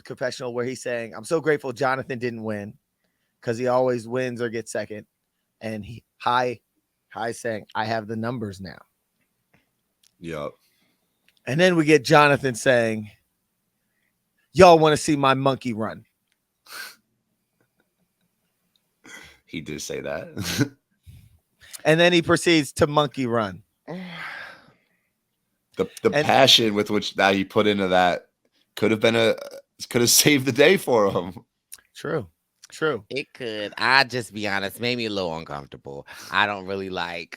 confessional where he's saying, I'm so grateful Jonathan didn't win because he always wins or gets second. And Hyde saying, I have the numbers now. Yep. And then we get Jonathan saying, y'all want to see my monkey run. He did say that. And then he proceeds to monkey run. The passion with which that he put into that could have saved the day for him. True. It could. I just be honest, made me a little uncomfortable. I don't really like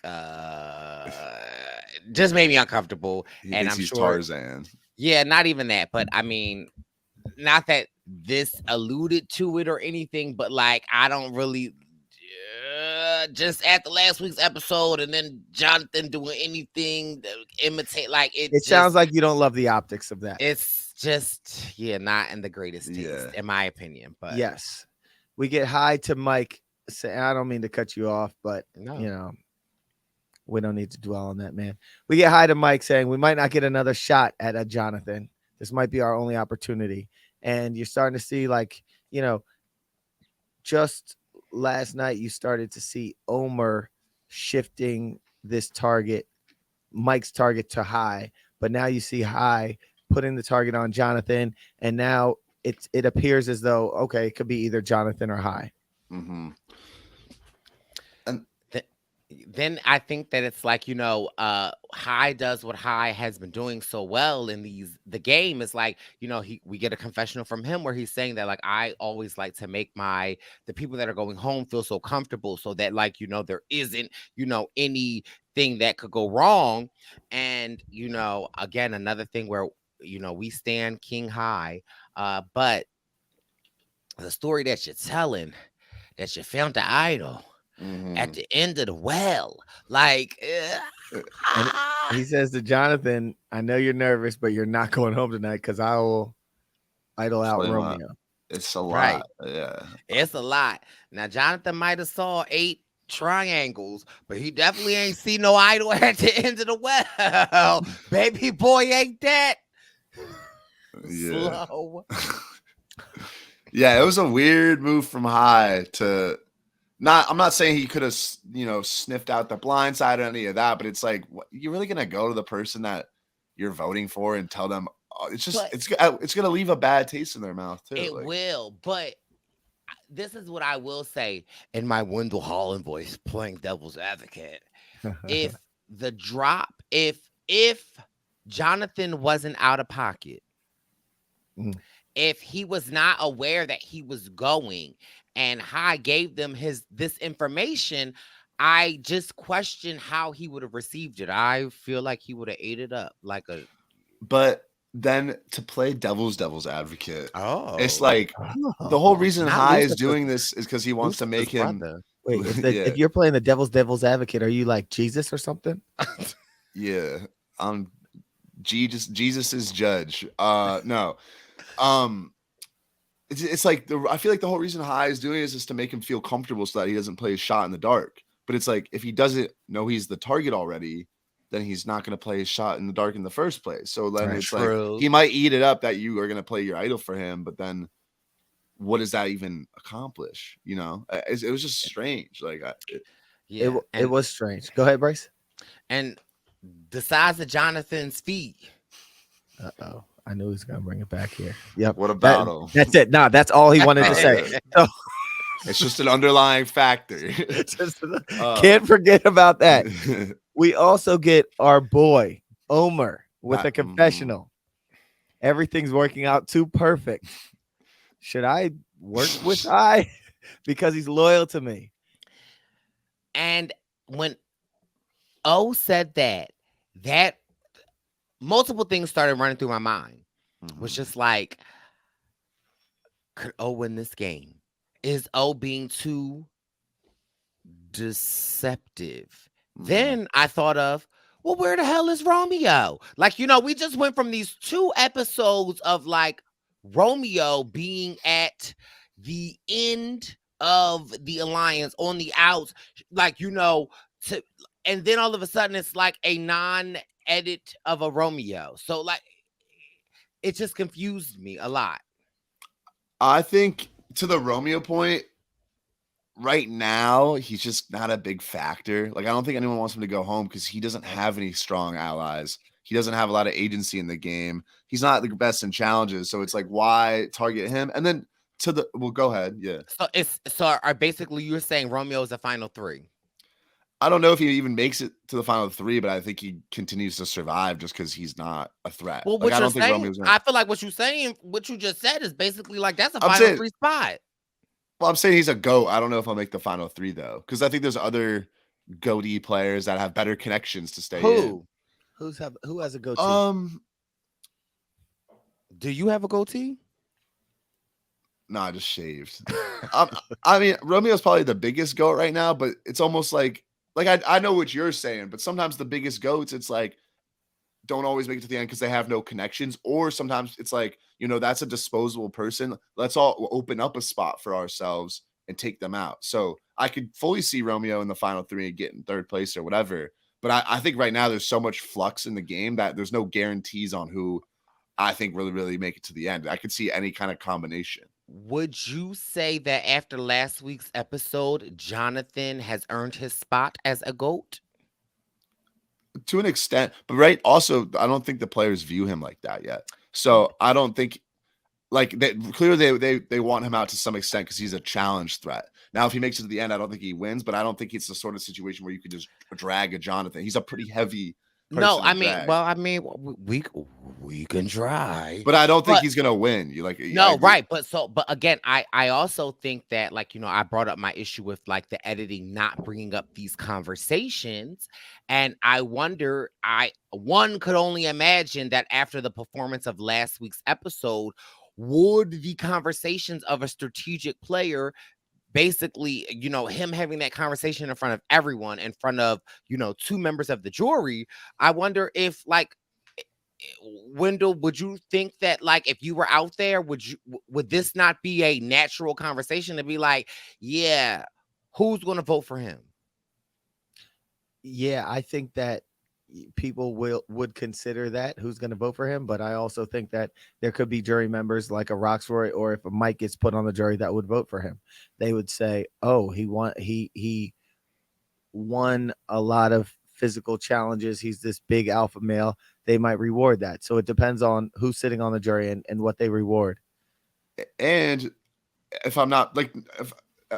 just made me uncomfortable. He And thinks I'm he's sure Tarzan. Yeah, not even that, but I mean, not that this alluded to it or anything, but like I don't really just at the last week's episode and then Jonathan doing anything to imitate like It sounds like you don't love the optics of that. it's just not in the greatest taste, in my opinion. But Yes. We get Hyde to Mike. I don't mean to cut you off, but no. you know, we don't need to dwell on that, man. We get Hyde to Mike saying we might not get another shot at a Jonathan. This might be our only opportunity. And you're starting to see, like, you know, just last night you started to see Omer shifting this target, Mike's target, to Hyde. But now you see Hyde putting the target on Jonathan, and now it appears as though, okay, it could be either Jonathan or Hyde. Mm-hmm. Then I think that it's like, you know, Hyde does what Hyde has been doing so well in the game is like, you know, we get a confessional from him where he's saying that, like, I always like to make the people that are going home feel so comfortable so that, like, you know, there isn't, you know, anything that could go wrong. And, you know, again, another thing where, you know, we stand King Hyde, but the story that you're telling, that you found the idol at the end of the well, like, And he says to Jonathan, I know you're nervous, but you're not going home tonight because I will idle out Play Romeo. It's a lot. Right. Yeah. it's a lot. Now, Jonathan might have saw 8 triangles, but he definitely ain't see no idol at the end of the well. Baby boy ain't that Yeah. slow. Yeah, it was a weird move from Hyde to I'm not saying he could have, you know, sniffed out the blind side or any of that, but it's like, you're really gonna go to the person that you're voting for and tell them it's just it's gonna leave a bad taste in their mouth too. It will, but this is what I will say in my Wendell Holland voice, playing devil's advocate. If the drop, if Jonathan wasn't out of pocket, if he was not aware that he was going, and Hyde gave them this information, I just question how he would have received it. I feel like he would have ate it up like a. But then to play devil's advocate, it's Oh, like the whole reason Not Hyde is Lucifer's- doing this is because he wants to make Lucifer's him. brother. Wait, Yeah. if you're playing the devil's advocate, are you like Jesus or something? Yeah, Jesus is judge. No, it's like I feel like the whole reason Hyde is doing this is to make him feel comfortable so that he doesn't play his shot in the dark. But it's like if he doesn't know he's the target already, then he's not going to play his shot in the dark in the first place. So then it's True. like he might eat it up that you are going to play your idol for him, but then what does that even accomplish? You know, it was just strange. Like, Yeah, It was strange. Go ahead, Bryce. and the size of Jonathan's feet. Uh-oh. I knew he was gonna bring it back here. Yep. what about him? That's it. Nah, that's all he wanted to say. So It's just an underlying factor. can't forget about that. We also get our boy Omer with a confessional. Everything's working out too perfect. Should I work with I? Because he's loyal to me. And when O said that multiple things started running through my mind. Was just like, could O win this game? Is O being too deceptive? Then I thought of, well, where the hell is Romeo? Like, we just went from these 2 episodes of like Romeo being at the end of the alliance on the outs, like, and then all of a sudden it's like a non-edit of a Romeo. So like, it just confused me a lot. I think to the Romeo point, right now, he's just not a big factor. Like, I don't think anyone wants him to go home because he doesn't have any strong allies. He doesn't have a lot of agency in the game. He's not the best in challenges. So it's like, why target him? And then well, go ahead. Yeah. So are basically you're saying Romeo is the final 3? I don't know if he even makes it to the final 3, but I think he continues to survive just because he's not a threat. Well, like, I don't think Romeo's I feel like what you just said is basically like that's a final 3 spot. Well, I'm saying he's a GOAT. I don't know if I'll make the final 3 though, because I think there's other GOAT-y players that have better connections to stay in. Who has a goatee? Do you have a goatee? No, I just shaved. I mean, Romeo's probably the biggest GOAT right now, but it's almost like I know what you're saying, but sometimes the biggest GOATs, it's like, don't always make it to the end because they have no connections. Or sometimes it's like, that's a disposable person. Let's all open up a spot for ourselves and take them out. So I could fully see Romeo in the final 3 and get in 3rd place or whatever. But I think right now there's so much flux in the game that there's no guarantees on who I think really, really make it to the end. I could see any kind of combination. Would you say that after last week's episode, Jonathan has earned his spot as a GOAT? To an extent, but right. Also, I don't think the players view him like that yet. So I don't think clearly they want him out to some extent because he's a challenge threat. Now, if he makes it to the end, I don't think he wins, but I don't think it's the sort of situation where you could just drag a Jonathan. He's a pretty heavy. No, I mean, we can try, but I don't think he's gonna win. Right? But again, I also think that I brought up my issue with like the editing not bringing up these conversations, and I wonder, one could only imagine that after the performance of last week's episode, would the conversations of a strategic player basically, him having that conversation in front of everyone, in front of, 2 members of the jury. I wonder if Wendell, would you think that if you were out there, would this not be a natural conversation to be like, yeah, who's going to vote for him? Yeah, I think that people would consider that who's going to vote for him, but I also think that there could be jury members like a Roxroy, or if a Mike gets put on the jury, that would vote for him. They would say, oh, he won a lot of physical challenges, he's this big alpha male. They might reward that. So it depends on who's sitting on the jury and what they reward. And if I'm not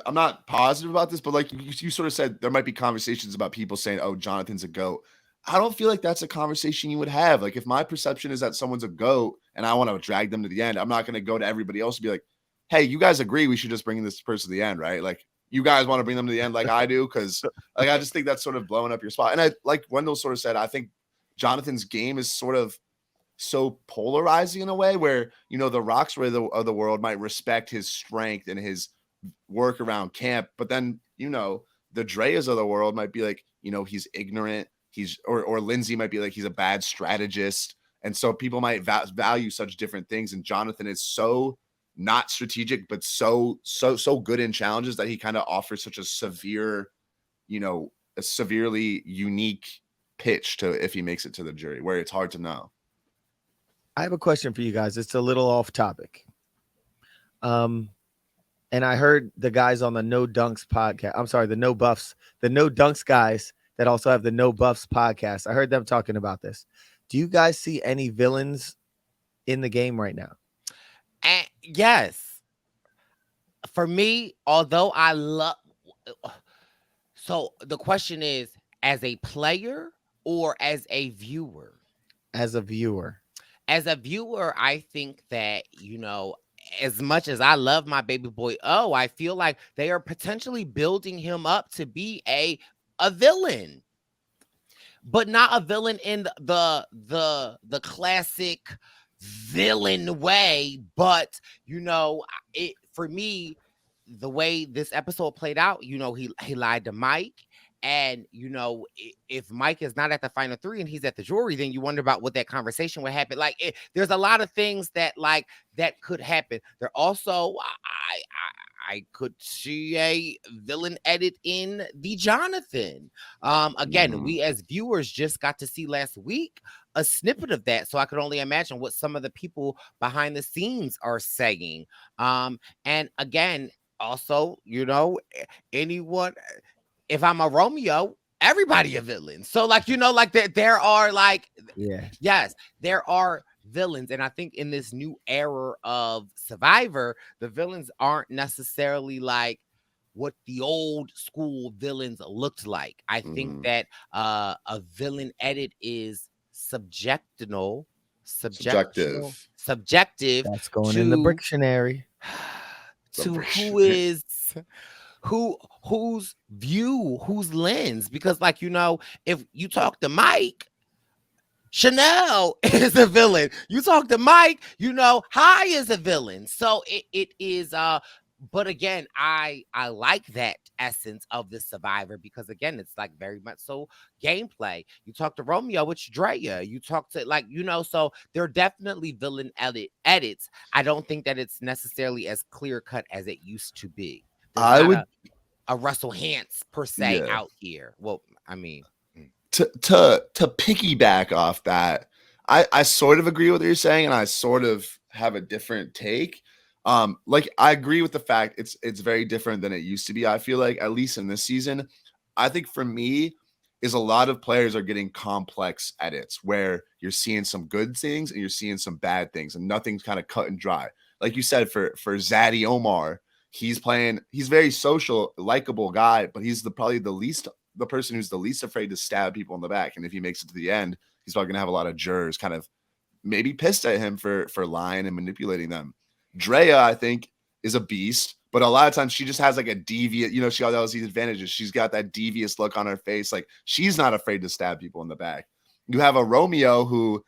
I'm not positive about this, but you sort of said, there might be conversations about people saying, oh, Jonathan's a GOAT. I don't feel like that's a conversation you would have. Like, if my perception is that someone's a GOAT and I want to drag them to the end, I'm not going to go to everybody else and be like, hey, you guys agree we should just bring this person to the end, right? Like, you guys want to bring them to the end like I do? Because I just think that's sort of blowing up your spot. And I, like Wendell sort of said, I think Jonathan's game is sort of so polarizing in a way where, the Roxroy of the world might respect his strength and his work around camp, but then, the Dreas of the world might be like, he's ignorant. Or Lindsay might be like, he's a bad strategist. And so people might value such different things. And Jonathan is so not strategic, but so good in challenges that he kind of offers such a severe, a severely unique pitch to if he makes it to the jury, where it's hard to know. I have a question for you guys. It's a little off topic. And I heard the guys on the No Dunks podcast. I'm sorry, the No Buffs, the No Dunks guys that also have the No Buffs podcast. I heard them talking about this. Do you guys see any villains in the game right now? And yes, for me, although I love. So the question is, as a player or as a viewer? As a viewer. As a viewer, I think that, as much as I love my baby boy, I feel like they are potentially building him up to be a villain, but not a villain in the classic villain way. But it for me, the way this episode played out, he lied to Mike. And if Mike is not at the final three and he's at the jury, then you wonder about what that conversation would happen. Like, there's a lot of things that could happen. There also, I could see a villain edit in the Jonathan. Again, we as viewers just got to see last week a snippet of that, so I could only imagine what some of the people behind the scenes are saying. And again, also, anyone. If I'm a Romeo, everybody a villain. So there are yes, there are villains. And I think in this new era of Survivor, the villains aren't necessarily like what the old school villains looked like. I think that a villain edit is subjective. That's going in the Brictionary. To whose view, whose lens, because if you talk to Mike, Chanel is a villain. You talk to Mike, Hyde is a villain. So it is but again, I like that essence of the Survivor, because again, it's like very much so gameplay. You talk to Romeo, it's Drea. You talk to so they're definitely villain edits. I don't think that it's necessarily as clear cut as it used to be. I would a Russell Hantz per se out here. Well, I mean, to piggyback off that, I sort of agree with what you're saying, and I sort of have a different take. I agree with the fact it's very different than it used to be. I feel like, at least in this season, I think for me is a lot of players are getting complex edits where you're seeing some good things and you're seeing some bad things, and nothing's kind of cut and dry. Like you said, for Zaddy Omar, he's very social, likable guy, but he's the person who's the least afraid to stab people in the back. And if he makes it to the end, he's probably gonna have a lot of jurors kind of maybe pissed at him for lying and manipulating them. Drea, I think, is a beast, but a lot of times she just has like a deviant, she got all these advantages. She's got that devious look on her face. Like, she's not afraid to stab people in the back. You have a Romeo who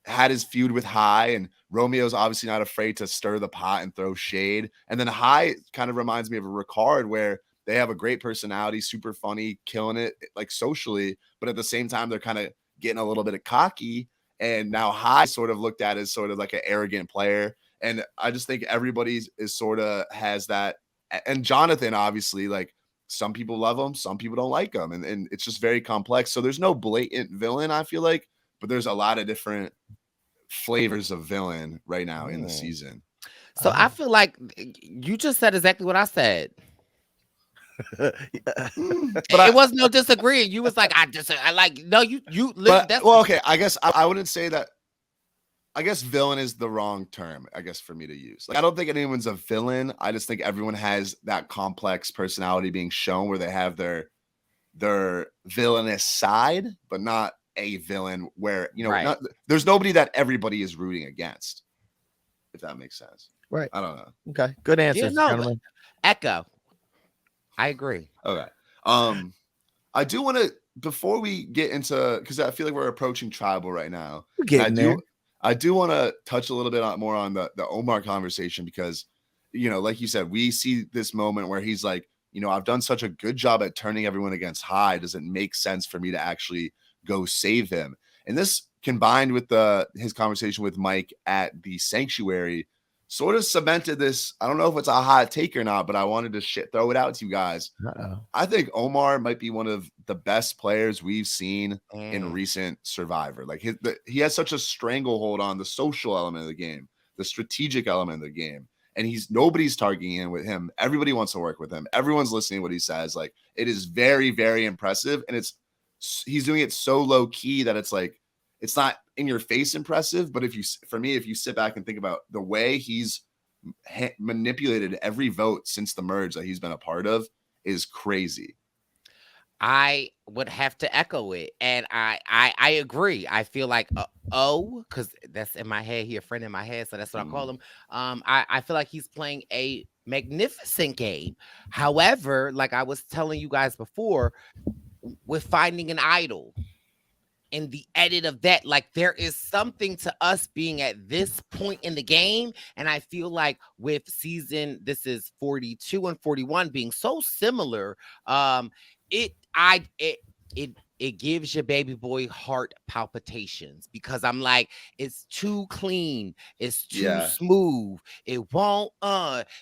had his feud with Hyde, and Romeo's obviously not afraid to stir the pot and throw shade. And then Hyde kind of reminds me of a Ricard, where they have a great personality, super funny, killing it like socially, but at the same time they're kind of getting a little bit of cocky. And now Hyde sort of looked at as sort of like an arrogant player. And I just think everybody is sort of has that. And Jonathan, obviously, like, some people love him, some people don't like him, and it's just very complex. So there's no blatant villain, I feel like, but there's a lot of different flavors of villain right now in the season. So I feel like you just said exactly what I said. But it was no disagreeing. You was like, okay. I guess I wouldn't say that. I guess villain is the wrong term, I guess, for me to use. Like, I don't think anyone's a villain. I just think everyone has that complex personality being shown where they have their villainous side, but not a villain where, there's nobody that everybody is rooting against, if that makes sense. Right. I don't know. Okay. Good answer, gentlemen. Echo. I agree. Okay. I do want to, before we get into, because I feel like we're approaching tribal right now. We're getting there. I do want to touch a little bit more on the Omar conversation, because, like you said, we see this moment where he's like, I've done such a good job at turning everyone against Hyde. Does it make sense for me to actually go save him? And this, combined with his conversation with Mike at the sanctuary, sort of cemented this. I don't know if it's a hot take or not, but I wanted to throw it out to you guys. I think Omar might be one of the best players we've seen in recent Survivor. Like, he has such a stranglehold on the social element of the game, the strategic element of the game. and nobody's targeting in with him. Everybody wants to work with him. Everyone's listening to what he says. Like, it is very, very impressive, and he's doing it so low key that it's like it's not in your face impressive. But if you sit back and think about the way he's manipulated every vote since the merge that he's been a part of is crazy. I would have to echo it, and I agree. I feel like because that's in my head. He a friend in my head, so that's what I call him. I feel like he's playing a magnificent game. However, like I was telling you guys before, with finding an idol and the edit of that, like there is something to us being at this point in the game, and I feel like with this is 42 and 41 being so similar, it gives your baby boy heart palpitations, because I'm like, it's too clean, it's too smooth, it won't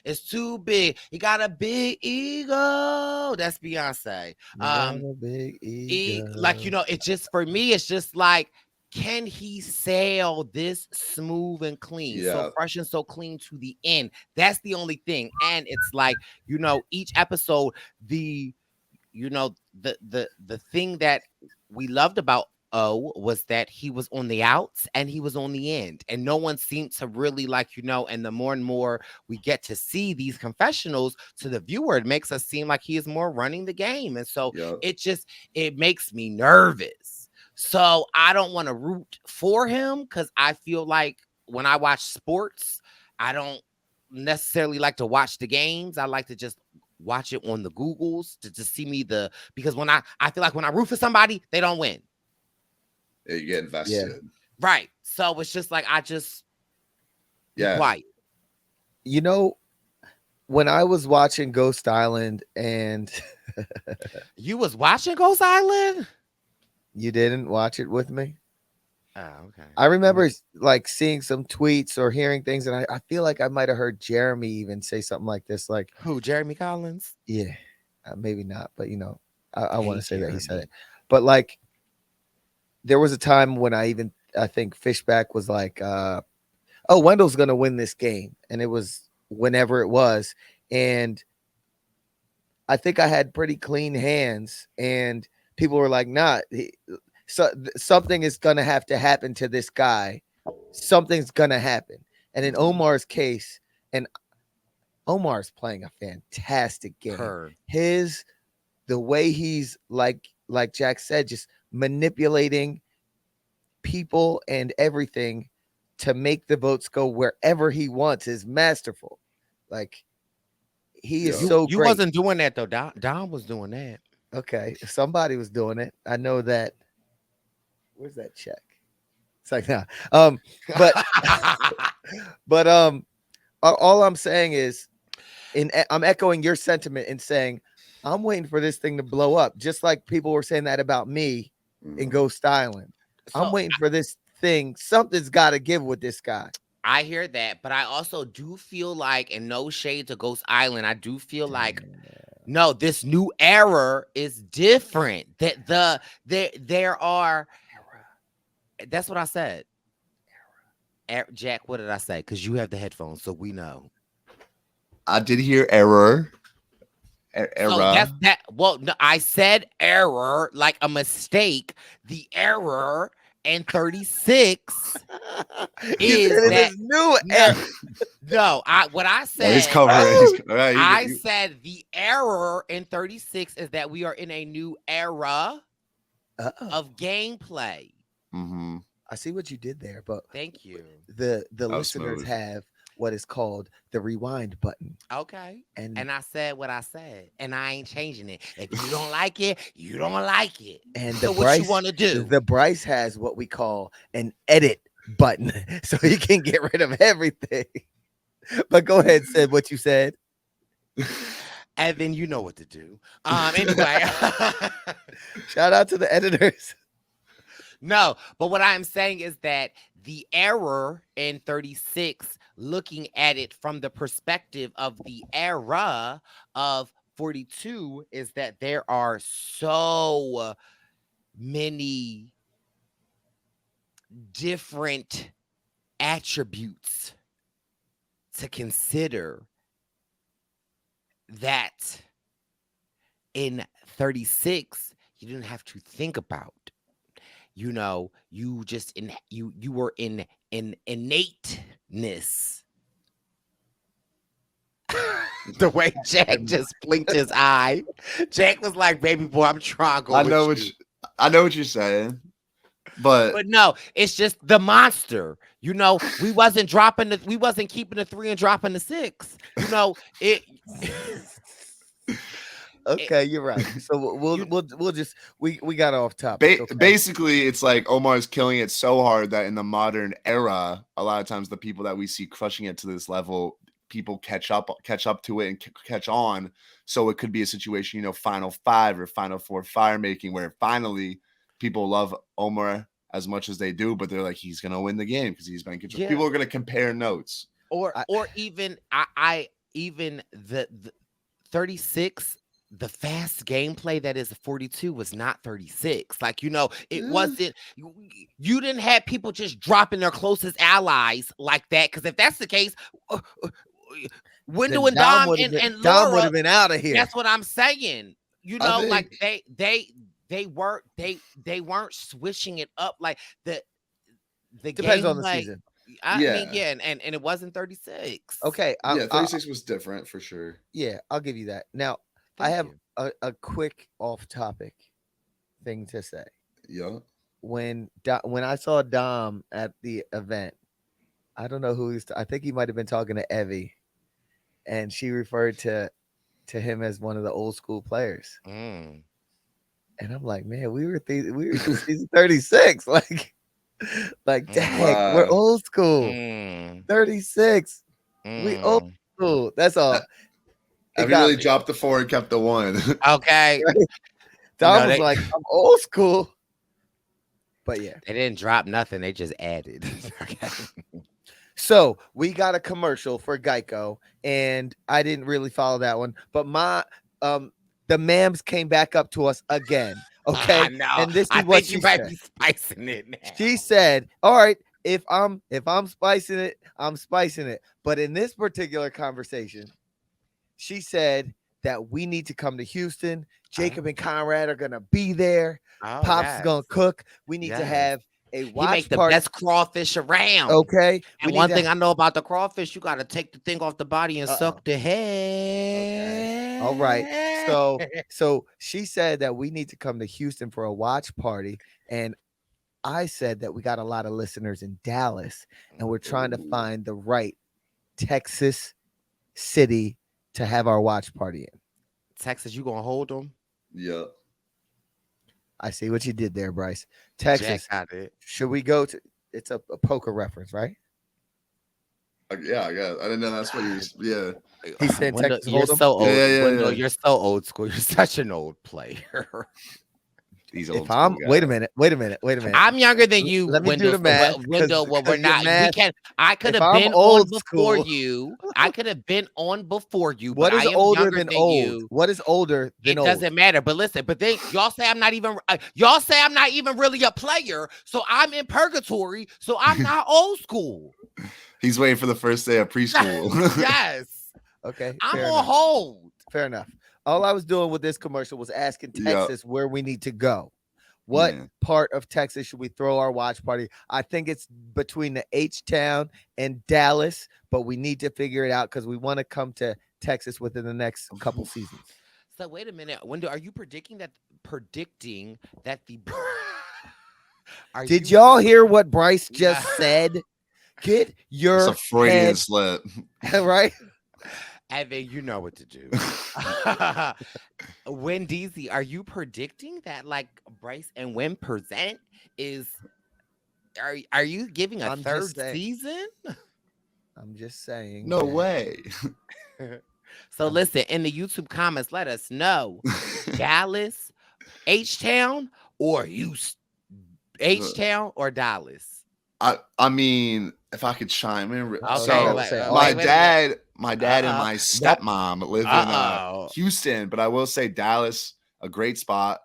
it's too big, he got a big ego. That's Beyonce. Got a big ego. Like, it just, for me, it's just like, can he sail this smooth and clean, so fresh and so clean to the end? That's the only thing. And it's like, each episode, the thing that we loved about was that he was on the outs and he was on the end, and no one seemed to really and the more and more we get to see these confessionals to the viewer, it makes us seem like he is more running the game. And so it makes me nervous. So I don't want to root for him, because I feel like when I watch sports, I don't necessarily like to watch the games. I like to just watch it on the Googles to just see because when I feel like when I root for somebody, they don't win. You get invested. Right. So it's just like, I just be quiet. When I was watching Ghost Island and You was watching Ghost Island? You didn't watch it with me? Oh, okay. I remember like seeing some tweets or hearing things, and I feel like I might have heard Jeremy even say something like this. Like, who? Jeremy Collins? Yeah, maybe not, but I want to say that he said it. But like, there was a time when I think Fishback was like, "Oh, Wendell's gonna win this game," and it was whenever it was, and I think I had pretty clean hands, and people were like, "Nah." So something is going to have to happen to this guy. Something's going to happen. And in Omar's case, and Omar's playing a fantastic game. The way he's like Jack said, just manipulating people and everything to make the votes go wherever he wants is masterful. Like, he is so great. You wasn't doing that though. Don was doing that. Okay. Somebody was doing it. I know that. Where's that check? It's like, nah. But all I'm saying is, I'm echoing your sentiment in saying I'm waiting for this thing to blow up, just like people were saying that about me in Ghost Island. I'm waiting for this thing. Something's got to give with this guy. I hear that, but I also do feel like, and no shade to Ghost Island, I do feel like, no, this new era is different. That there are. That's what I said. Jack, what did I say? Because you have the headphones, so we know. I did hear error. Error. So that's that. Well, no, I said error, like a mistake. The error in 36 is that new error. No, what I said. He's covering. I said the error in 36 is that we are in a new era of gameplay. Mm-hmm. I see what you did there, but thank you. The listeners have what is called the rewind button. Okay. And I said what I said, and I ain't changing it. If you don't like it, you don't like it. And so what you want to do? The Brice has what we call an edit button, so he can get rid of everything. But go ahead, said what you said. And then you know what to do. Anyway. Shout out to the editors. No, but what I'm saying is that the error in 36, looking at it from the perspective of the era of 42, is that there are so many different attributes to consider that in 36 you didn't have to think about, you just you were in innateness. The way Jack just blinked his eye. Jack was like, baby boy, I'm trying to go I know with what you. I know what you're saying, but But no, it's just the monster. We wasn't keeping the 3 and dropping the 6. It Okay, you're right. So we'll just we got off topic. Okay. basically, it's like Omar's killing it so hard that in the modern era, a lot of times the people that we see crushing it to this level, people catch up to it and catch on. So it could be a situation, Final 5 or Final 4 fire making, where finally people love Omar as much as they do, but they're like, he's gonna win the game because he's been control. Yeah. People are gonna compare notes, or even even the 36. The fast gameplay that is 42 was not 36. Like, it wasn't. You didn't have people just dropping their closest allies like that. Because if that's the case, Wendell and Dom and Dom would Laura, have been out of here. that's what I'm saying. Like they weren't switching it up like the Depends on the gameplay. season. I mean, yeah, and it wasn't 36. Okay. 36 was different for sure. Yeah, I'll give you that. Now, I have a quick off-topic thing to say. Yeah. When I saw Dom at the event, I don't know who he's. I think he might have been talking to Evie, and she referred to him as one of the old school players. Mm. And I'm like, man, we were season 36, like dang, we're old school. 36, we old school. That's all. I really dropped the 4 and kept the 1. Okay. Right? Dom was like, I'm old school. But yeah. They didn't drop nothing. They just added. Okay. So we got a commercial for Geico, and I didn't really follow that one. But the mams came back up to us again. Okay. No, and this is I what think she you might said. be spicing it now. She said, all right, if I'm spicing it, I'm spicing it. But in this particular conversation, she said that we need to come to Houston. Jacob and Conrad are gonna be there. Pop's is gonna cook. We need to have a watch He make the party. best crawfish around. Okay. And one thing I know about the crawfish, you gotta take the thing off the body and suck the head. Okay. All right. So she said that we need to come to Houston for a watch party, and I said that we got a lot of listeners in Dallas, and we're trying to find the right Texas city to have our watch party in. Texas, you gonna hold them? Yeah. I see what you did there, Brice. Texas. Jack got it. Should we go to? It's a poker reference, right? Yeah, I guess. I didn't know that's what you were. Yeah. He said Wendell, Texas you're Hold'em? so old. Yeah. Wendell, you're so old school. You're such an old player. He's If old I'm school guy. wait a minute. I'm younger than you, Let me Wendell. do the math. Wendell, well, we're your not. math- We can. I could if have I'm been old on before school- you. I could have been on before you. What but is I am older younger than old? you. What is older than It old? doesn't matter. But listen. But then y'all say I'm not even. Y'all say I'm not even really a player. So I'm in purgatory. So I'm not old school. He's waiting for the first day of preschool. Yes. Okay. I'm fair on enough. hold. Fair enough. All I was doing with this commercial was asking Yeah. Texas where we need to go. What Yeah. part of Texas should we throw our watch party? I think it's between the H-Town and Dallas, but we need to figure it out because we want to come to Texas within the next couple seasons. So wait a minute, Wendell, are you predicting that the Did y'all hear what Brice just said? Get your It's a Freudian head slip. right. Evan, you know what to do. Wendy, are you predicting that like Brice and Wen Present is? Are you giving a I'm third just saying. season? I'm just saying. No that- way. So listen, in the YouTube comments, let us know Dallas, H-Town, or Houston, H-Town or Dallas. I mean, if I could chime in. Okay, So wait, my wait, dad and Uh-oh. my stepmom live Uh-oh. in Houston, but I will say Dallas, a great spot.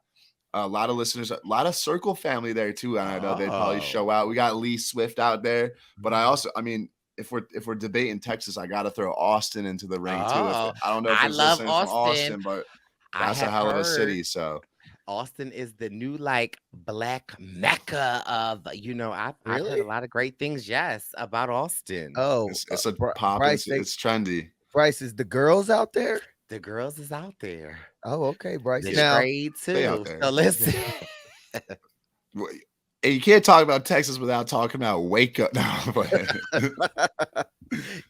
A lot of listeners, a lot of Circle family there too. And I know they'd probably Oh. show out. We got Lee Swift out there, but I mean, if we're debating Texas, I gotta throw Austin into the ring too. Oh, I don't know if I there's love listeners from Austin. Austin, but I that's a have hell of a heard city. So Austin is the new like black mecca of I've heard a Really? lot of great things, yes, about Austin. Oh, it's a pop. Brice, It's trendy. Brice, is the girls out there? The girls is out there. Oh, okay, Brice. The Now, shade they out too. there. So listen. And you can't talk about Texas without talking about Wake Up. No, but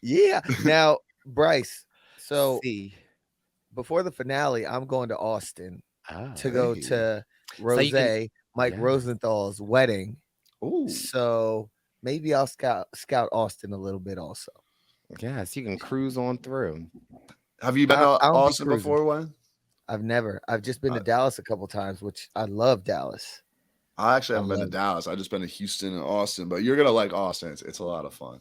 yeah. Now, Brice. So See. before the finale, I'm going to Austin Oh, to go hey. to So Rose, you can- Mike yeah. Rosenthal's wedding. ooh, So maybe I'll scout Austin a little bit also. Yes, you can cruise on through. have you been I'll to be Austin cruising. before? When? I've just been to Dallas a couple times, which I love Dallas. I actually haven't I been to love it. Dallas. I just been to Houston and Austin, but you're gonna like Austin. It's a lot of fun.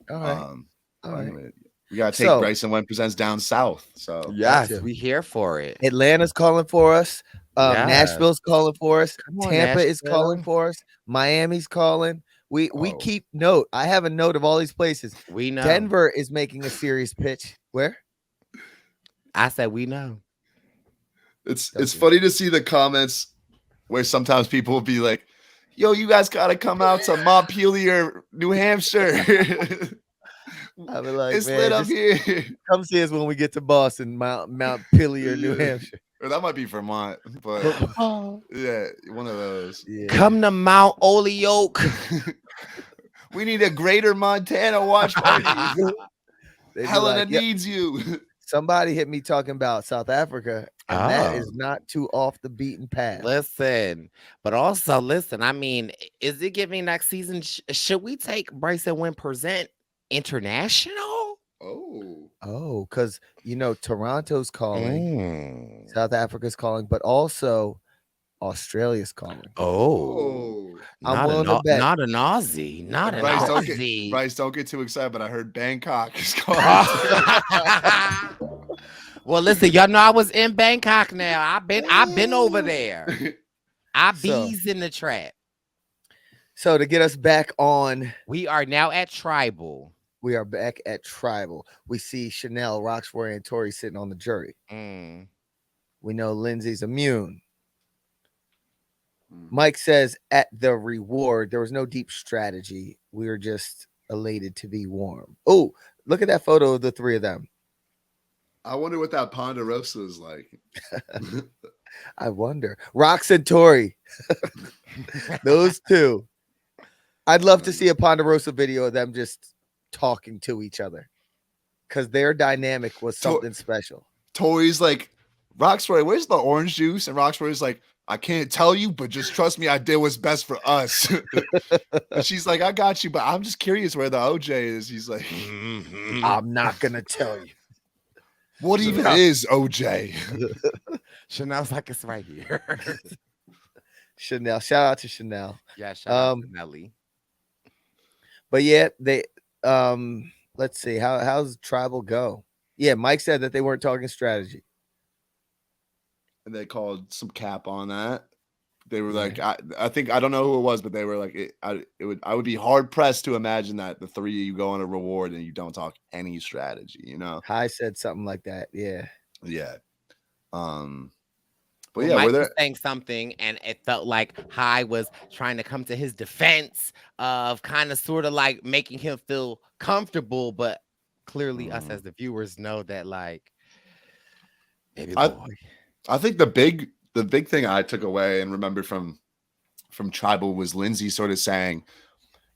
All right. But All right. anyway, we gotta take So- Brice and Wen Presents down south. So Yes, to. we here for it. Atlanta's calling for us. Yes. Nashville's calling for us. Come on, Tampa is Nashville. calling for us. Miami's calling. We Oh. keep note. I have a note of all these places. We know. Denver is making a serious pitch. Where? I said we know. it's Okay. funny to see the comments where sometimes people will be like, "Yo, you guys gotta come out to Montpelier, New Hampshire. I'll be like, It's man, lit up just here." come see us when we get to Boston, Mount Pillier, New Yeah. Hampshire. Or that might be Vermont, but yeah, one of those. Yeah. Come to Mount Holyoke. We need a greater Montana watch party. They'd be Helena like, "Yep." needs you. Somebody hit me talking about South Africa, and that Oh. is not too off the beaten path. Listen, but also listen. I mean, is it giving next season? Should we take Brice and Wen Present international? Oh, Because Toronto's calling, Mm. South Africa's calling, but also Australia's calling. Oh, I'm not willing an, to bet. not an Aussie, not an Bryce, Aussie. Bryce, don't get too excited, but I heard Bangkok is calling. Well, listen, y'all know I was in Bangkok. Now I've been over there. I So- bees in the trap. So to get us back on, We are now at Tribal. we are back at Tribal. We see Chanel, Roxbury, and Tori sitting on the jury. Mm. We know Lindsay's immune. Mike says at the reward, there was no deep strategy. We were just elated to be warm. Oh, look at that photo of the three of them. I wonder what that Ponderosa is like. I wonder. Rox and Tori. Those two. I'd love to see a Ponderosa video of them just talking to each other. Because their dynamic was something special. Tori's like, Roxbury, where's the orange juice? And Roxbury's like, I can't tell you, but just trust me, I did what's best for us. And she's like, I got you, but I'm just curious where the OJ is. He's like, Mhm. I'm not gonna tell you. what even is OJ? Chanel's like it's right here. Chanel. Shout out to Chanel. Yeah, shout out to Um, Nelly. But yeah, they let's see. How's Tribal go? Yeah, Mike said that they weren't talking strategy. And they called some cap on that. They were like, I think I don't know who it was, but they were like, I would be hard pressed to imagine that the three of you go on a reward and you don't talk any strategy, you know? Hyde said something like that. Yeah. Yeah. But Well, yeah, Mike were there was saying something, and it felt like Hyde was trying to come to his defense of kind of sort of like making him feel comfortable, but clearly us as the viewers know that like, baby I- boy. I think the big thing I took away and remembered from Tribal was Lindsay sort of saying,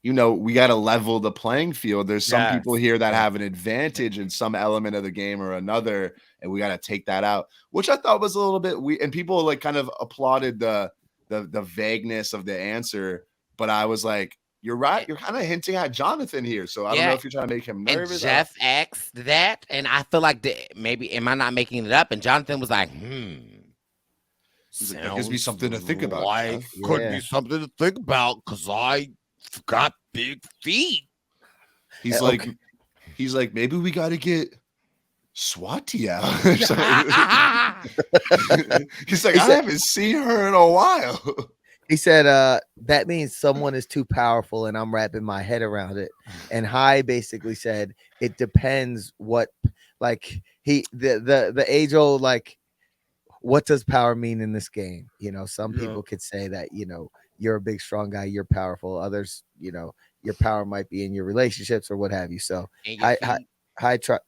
you know, we got to level the playing field. There's some people here that have an advantage in some element of the game or another, and we got to take that out, which I thought was a little bit weird. And people like kind of applauded the vagueness of the answer, but I was like, you're right. You're kind of hinting at Jonathan here, so I don't know if you're trying to make him And nervous. Jeff asked that, and I feel like maybe am I not making it up? And Jonathan was like, He's like, that gives me something to think about, Like, Jeff. could Yeah. be something to think about because I got big feet. He's Okay. like, maybe we got to get Swati out. He's like, I haven't seen her in a while. He said, that means someone is too powerful and I'm wrapping my head around it. And Hyde basically said it depends what, like the age old, like, what does power mean in this game? Some Yeah. people could say that, you're a big, strong guy, you're powerful. Others, your power might be in your relationships or what have you. So And your feet.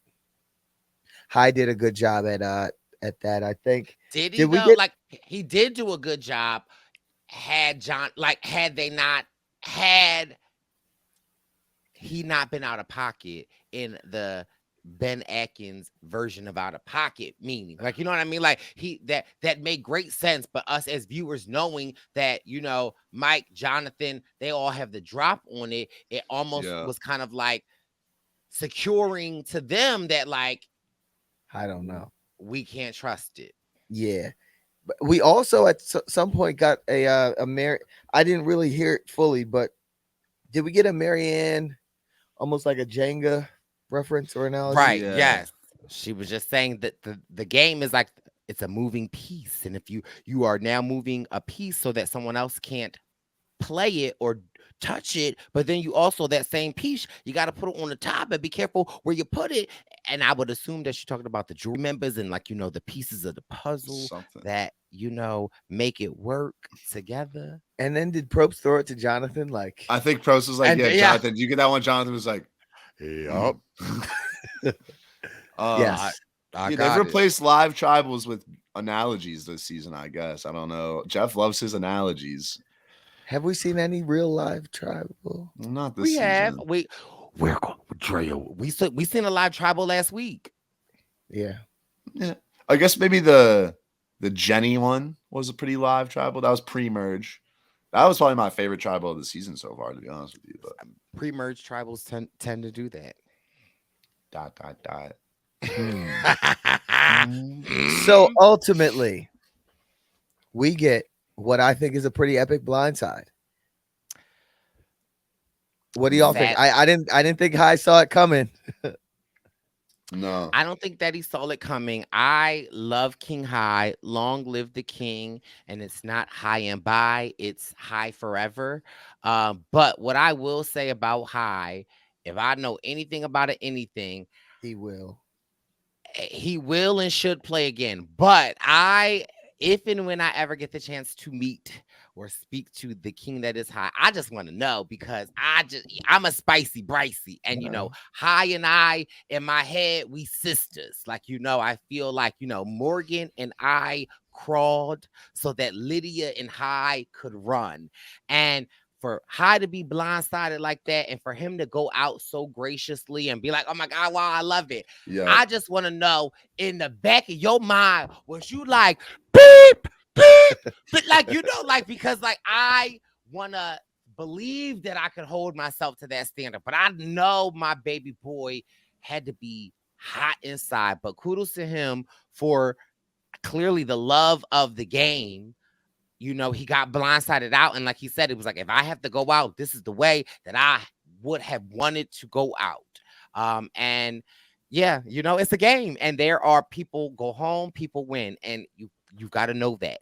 Hyde did a good job at that. I think. Did he Did we though? get Like he did do a good job. Had they not had he not been out of pocket in the Ben Atkins version of out of pocket meaning, like, you know what I mean? Like that made great sense, but us as viewers knowing that, Mike, Jonathan, they all have the drop on it, it almost Yeah. was kind of like securing to them that, like, I don't know. we can't trust it. Yeah. But we also at some point got a Mary. I didn't really hear it fully, but did we get a Marianne, almost like a Jenga reference or analogy? Right. Yeah. Yes. She was just saying that the game is like it's a moving piece. And if you are now moving a piece so that someone else can't play it or touch it, but then you also that same piece, you got to put it on the top and be careful where you put it. And I would assume that she's talking about the jury members and, like, the pieces of the puzzle Something. that, make it work together. And then did Probst throw it to Jonathan? Like, I think Prost was like, And- yeah, yeah. Jonathan, did you get that one? Jonathan was like, Yup. yes. I Yeah, got they've it. replaced live tribals with analogies this season, I guess. I don't know. Jeff loves his analogies. Have we seen any real live tribal? Not this We season. have we're going Drea. We seen a live tribal last week. Yeah. Yeah. I guess maybe the Jenny one was a pretty live tribal. That was pre-merge. That was probably my favorite tribal of the season so far, to be honest with you. But Pre-merge tribals tend to do that. ... So ultimately, we get what I think is a pretty epic blindside. What do y'all think? I didn't think Hyde saw it coming. no. I don't think that he saw it coming. I love King High. Long live the king. And it's not high and by, it's high forever. But what I will say about High, if I know anything about anything, He will. he will and should play again. But if and when I ever get the chance to meet or speak to the king that is High, I just want to know, because I'm a spicy Bricey, and High and I, in my head, we sisters. Like, I feel like, Morgan and I crawled so that Lydia and High could run. And for High to be blindsided like that, and for him to go out so graciously and be like, oh my God, wow, I love it. Yeah. I just want to know, in the back of your mind, was you like, beep, beep, but like, because like I want to believe that I could hold myself to that standard, but I know my baby boy had to be hot inside. But kudos to him for clearly the love of the game. He got blindsided out. And like he said, it was like, if I have to go out, this is the way that I would have wanted to go out. And yeah, it's a game. And there are people go home, people win. And you've got to know that.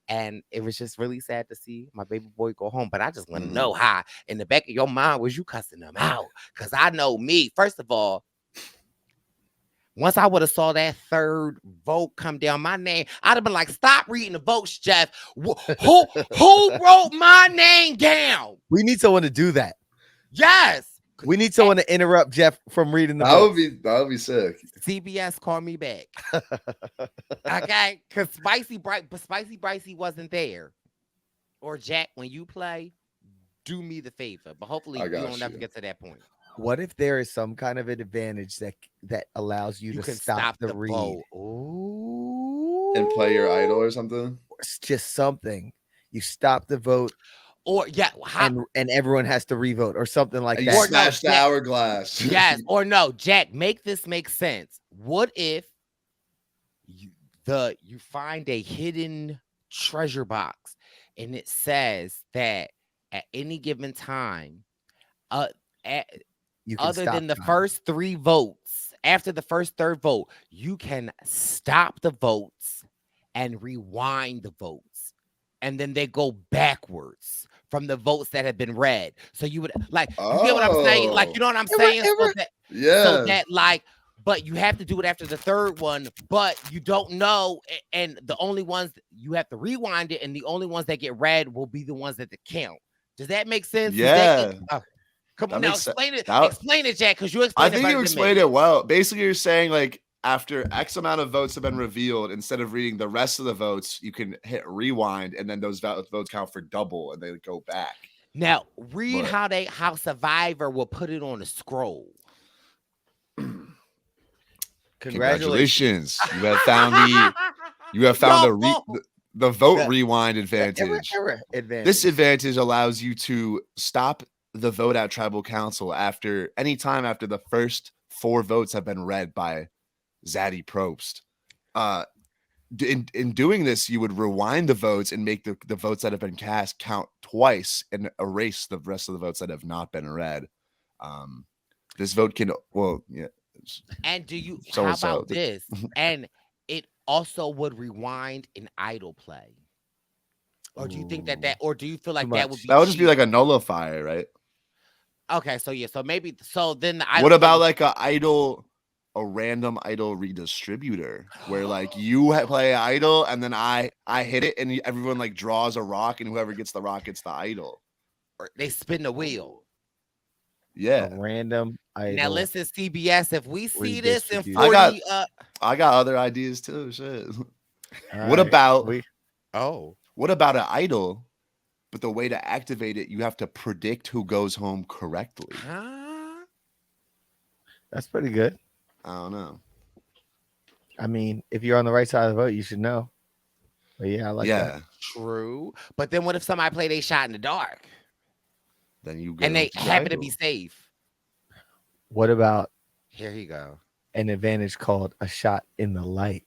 And it was just really sad to see my baby boy go home. But I just want to know how in the back of your mind was you cussing them out? Because I know me, first of all, once I would have saw that third vote come down my name, I'd have been like, stop reading the votes, Jeff. Who wrote my name down? We need someone to do that. Yes. We need someone to interrupt Jeff from reading the votes. That would be sick. CBS, call me back. Okay? Because Spicy Bricey wasn't there. Or Jack, when you play, do me the favor. But hopefully you don't ever get to that point. What if there is some kind of an advantage that allows you to can stop the read? vote. Ooh. And play your idol or something? It's just something. You stop the vote, or and everyone has to revote or something like And that. you smash the hourglass. Yes, or no, Jack, make this make sense. What if you find a hidden treasure box and it says that at any given time, other than the first three votes, after the third vote, you can stop the votes and rewind the votes and then they go backwards from the votes that have been read. So you would like, you get what I'm saying? Like, you know what I'm saying? So that like, but you have to do it after the third one, but you don't know. And the only ones you have to rewind it, and the only ones that get read will be the ones that count. Does that make sense? Yeah. Come on That now, makes explain it. that- Explain it, Jack, because you explained I it. think you explained it well. Basically, you're saying like after X amount of votes have been revealed, instead of reading the rest of the votes, you can hit rewind, and then those votes count for double, and they go back. Now read how Survivor will put it on a scroll. Congratulations. You have found the vote rewind advantage. This advantage allows you to stop the vote at tribal council anytime after the first 4 votes have been read by Zaddy Probst. In doing this, you would rewind the votes and make the votes that have been cast count twice and erase the rest of the votes that have not been read. This vote can, and how about this? And it also would rewind an idle play. Or do you think or do you feel like that would be just be like a nullifier, right? Okay, so then the what about like a random idol redistributor where like you play idol and then I hit it and everyone like draws a rock and whoever gets the rock gets the idol, or they spin the wheel. Yeah, a random idol. Now listen, CBS, if we see this in 40, I got other ideas too. Shit. What about an idol? But the way to activate it, you have to predict who goes home correctly. That's pretty good. I don't know. I mean, if you're on the right side of the vote, you should know. But yeah, I like that. True. But then what if somebody play they shot in the dark? Then you go and they happen to be safe. What about here you go. An advantage called a shot in the light?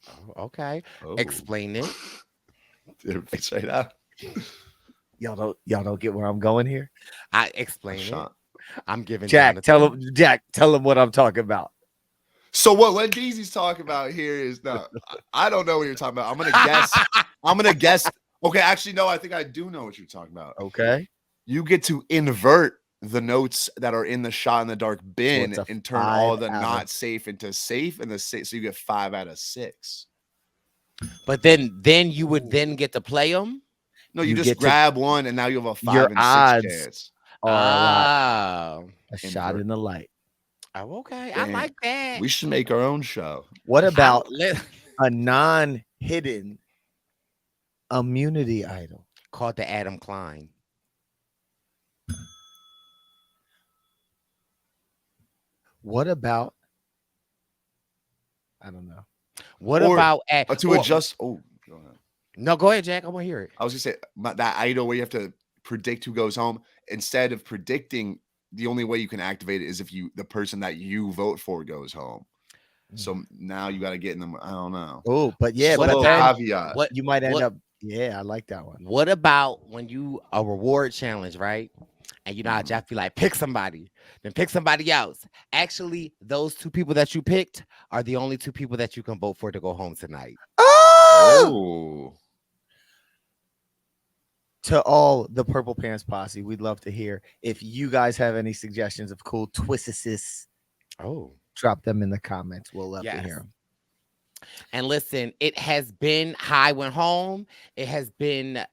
Oh, okay. Explain it. It's right out. Y'all don't get where I'm going here. I explain it. I'm giving Jack. Tell him what I'm talking about. So what Deezy's talking about here is I don't know what you're talking about. I'm gonna guess. Okay, actually, no, I think I do know what you're talking about. Okay. You get to invert the notes that are in the shot in the dark bin and turn all the not safe into safe, and so you get 5 out of 6. But then you would then get to play them. No, you just grab one, and now you have a 5 and 6 chance. A shot in the light. Oh, okay. Damn. I like that. We should make our own show. What about a non-hidden immunity idol called the Adam Klein? What about? I don't know. What about adjust? Oh, go ahead. No, go ahead, Jack. I want to hear it. I was gonna say that idol where you have to predict who goes home. Instead of predicting, the only way you can activate it is if the person that you vote for goes home. So now you got to get in them. I don't know. Oh, but yeah, caveat. What you might end up. Yeah, I like that one. What about when you a reward challenge, right? And you know how Jeff be like, pick somebody, then pick somebody else. Actually, those 2 people that you picked are the only 2 people that you can vote for to go home tonight. Oh. To all the Purple Pants posse, we'd love to hear if you guys have any suggestions of cool twists. Drop them in the comments. We'll love to hear them. And listen, it has been Hyde Went Home. It has been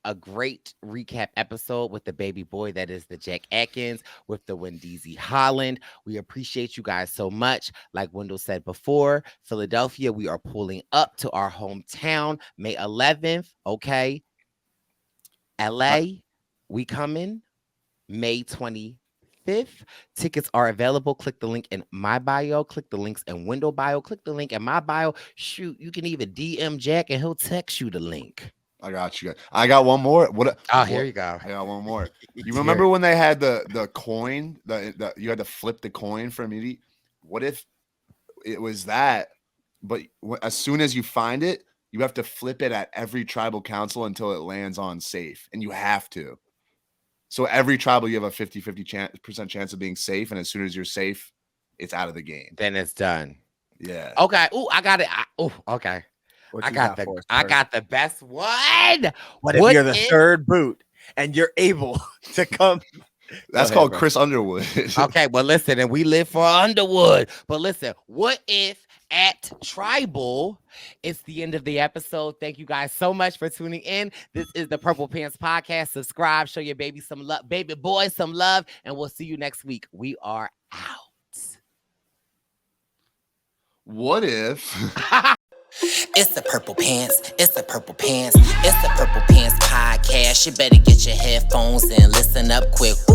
a great recap episode with the baby boy that is the Jack Atkins, with the Wendeezy Holland. We appreciate you guys so much. Like Wendell said before, Philadelphia, we are pulling up to our hometown May 11th. Okay. LA, we coming May 25th. Tickets are available. Click the link in my bio. Click the links in Wendell bio. Click the link in my bio. Shoot, you can even DM Jack and he'll text you the link. I got you. I got one more. Here you go. I got one more. You remember when they had the coin? You had to flip the coin for immunity. What if it was that? But as soon as you find it, you have to flip it at every tribal council until it lands on safe, and you have to. So every tribal, you have a 50% chance of being safe, and as soon as you're safe, it's out of the game. Then it's done. Yeah. Okay. Oh, I got it. Okay. What I you got for us I first? got the best one. What if you're the third boot and you're able to come? That's ahead, called bro. Chris Underwood. Okay, well, listen, and we live for Underwood. But listen, what if at Tribal, it's the end of the episode. Thank you guys so much for tuning in. This is the Purple Pants Podcast. Subscribe, show your baby some love, baby boy some love, and we'll see you next week. We are out. What if? It's the Purple Pants. It's the Purple Pants. It's the Purple Pants Podcast. You better get your headphones and listen up quick. Ooh.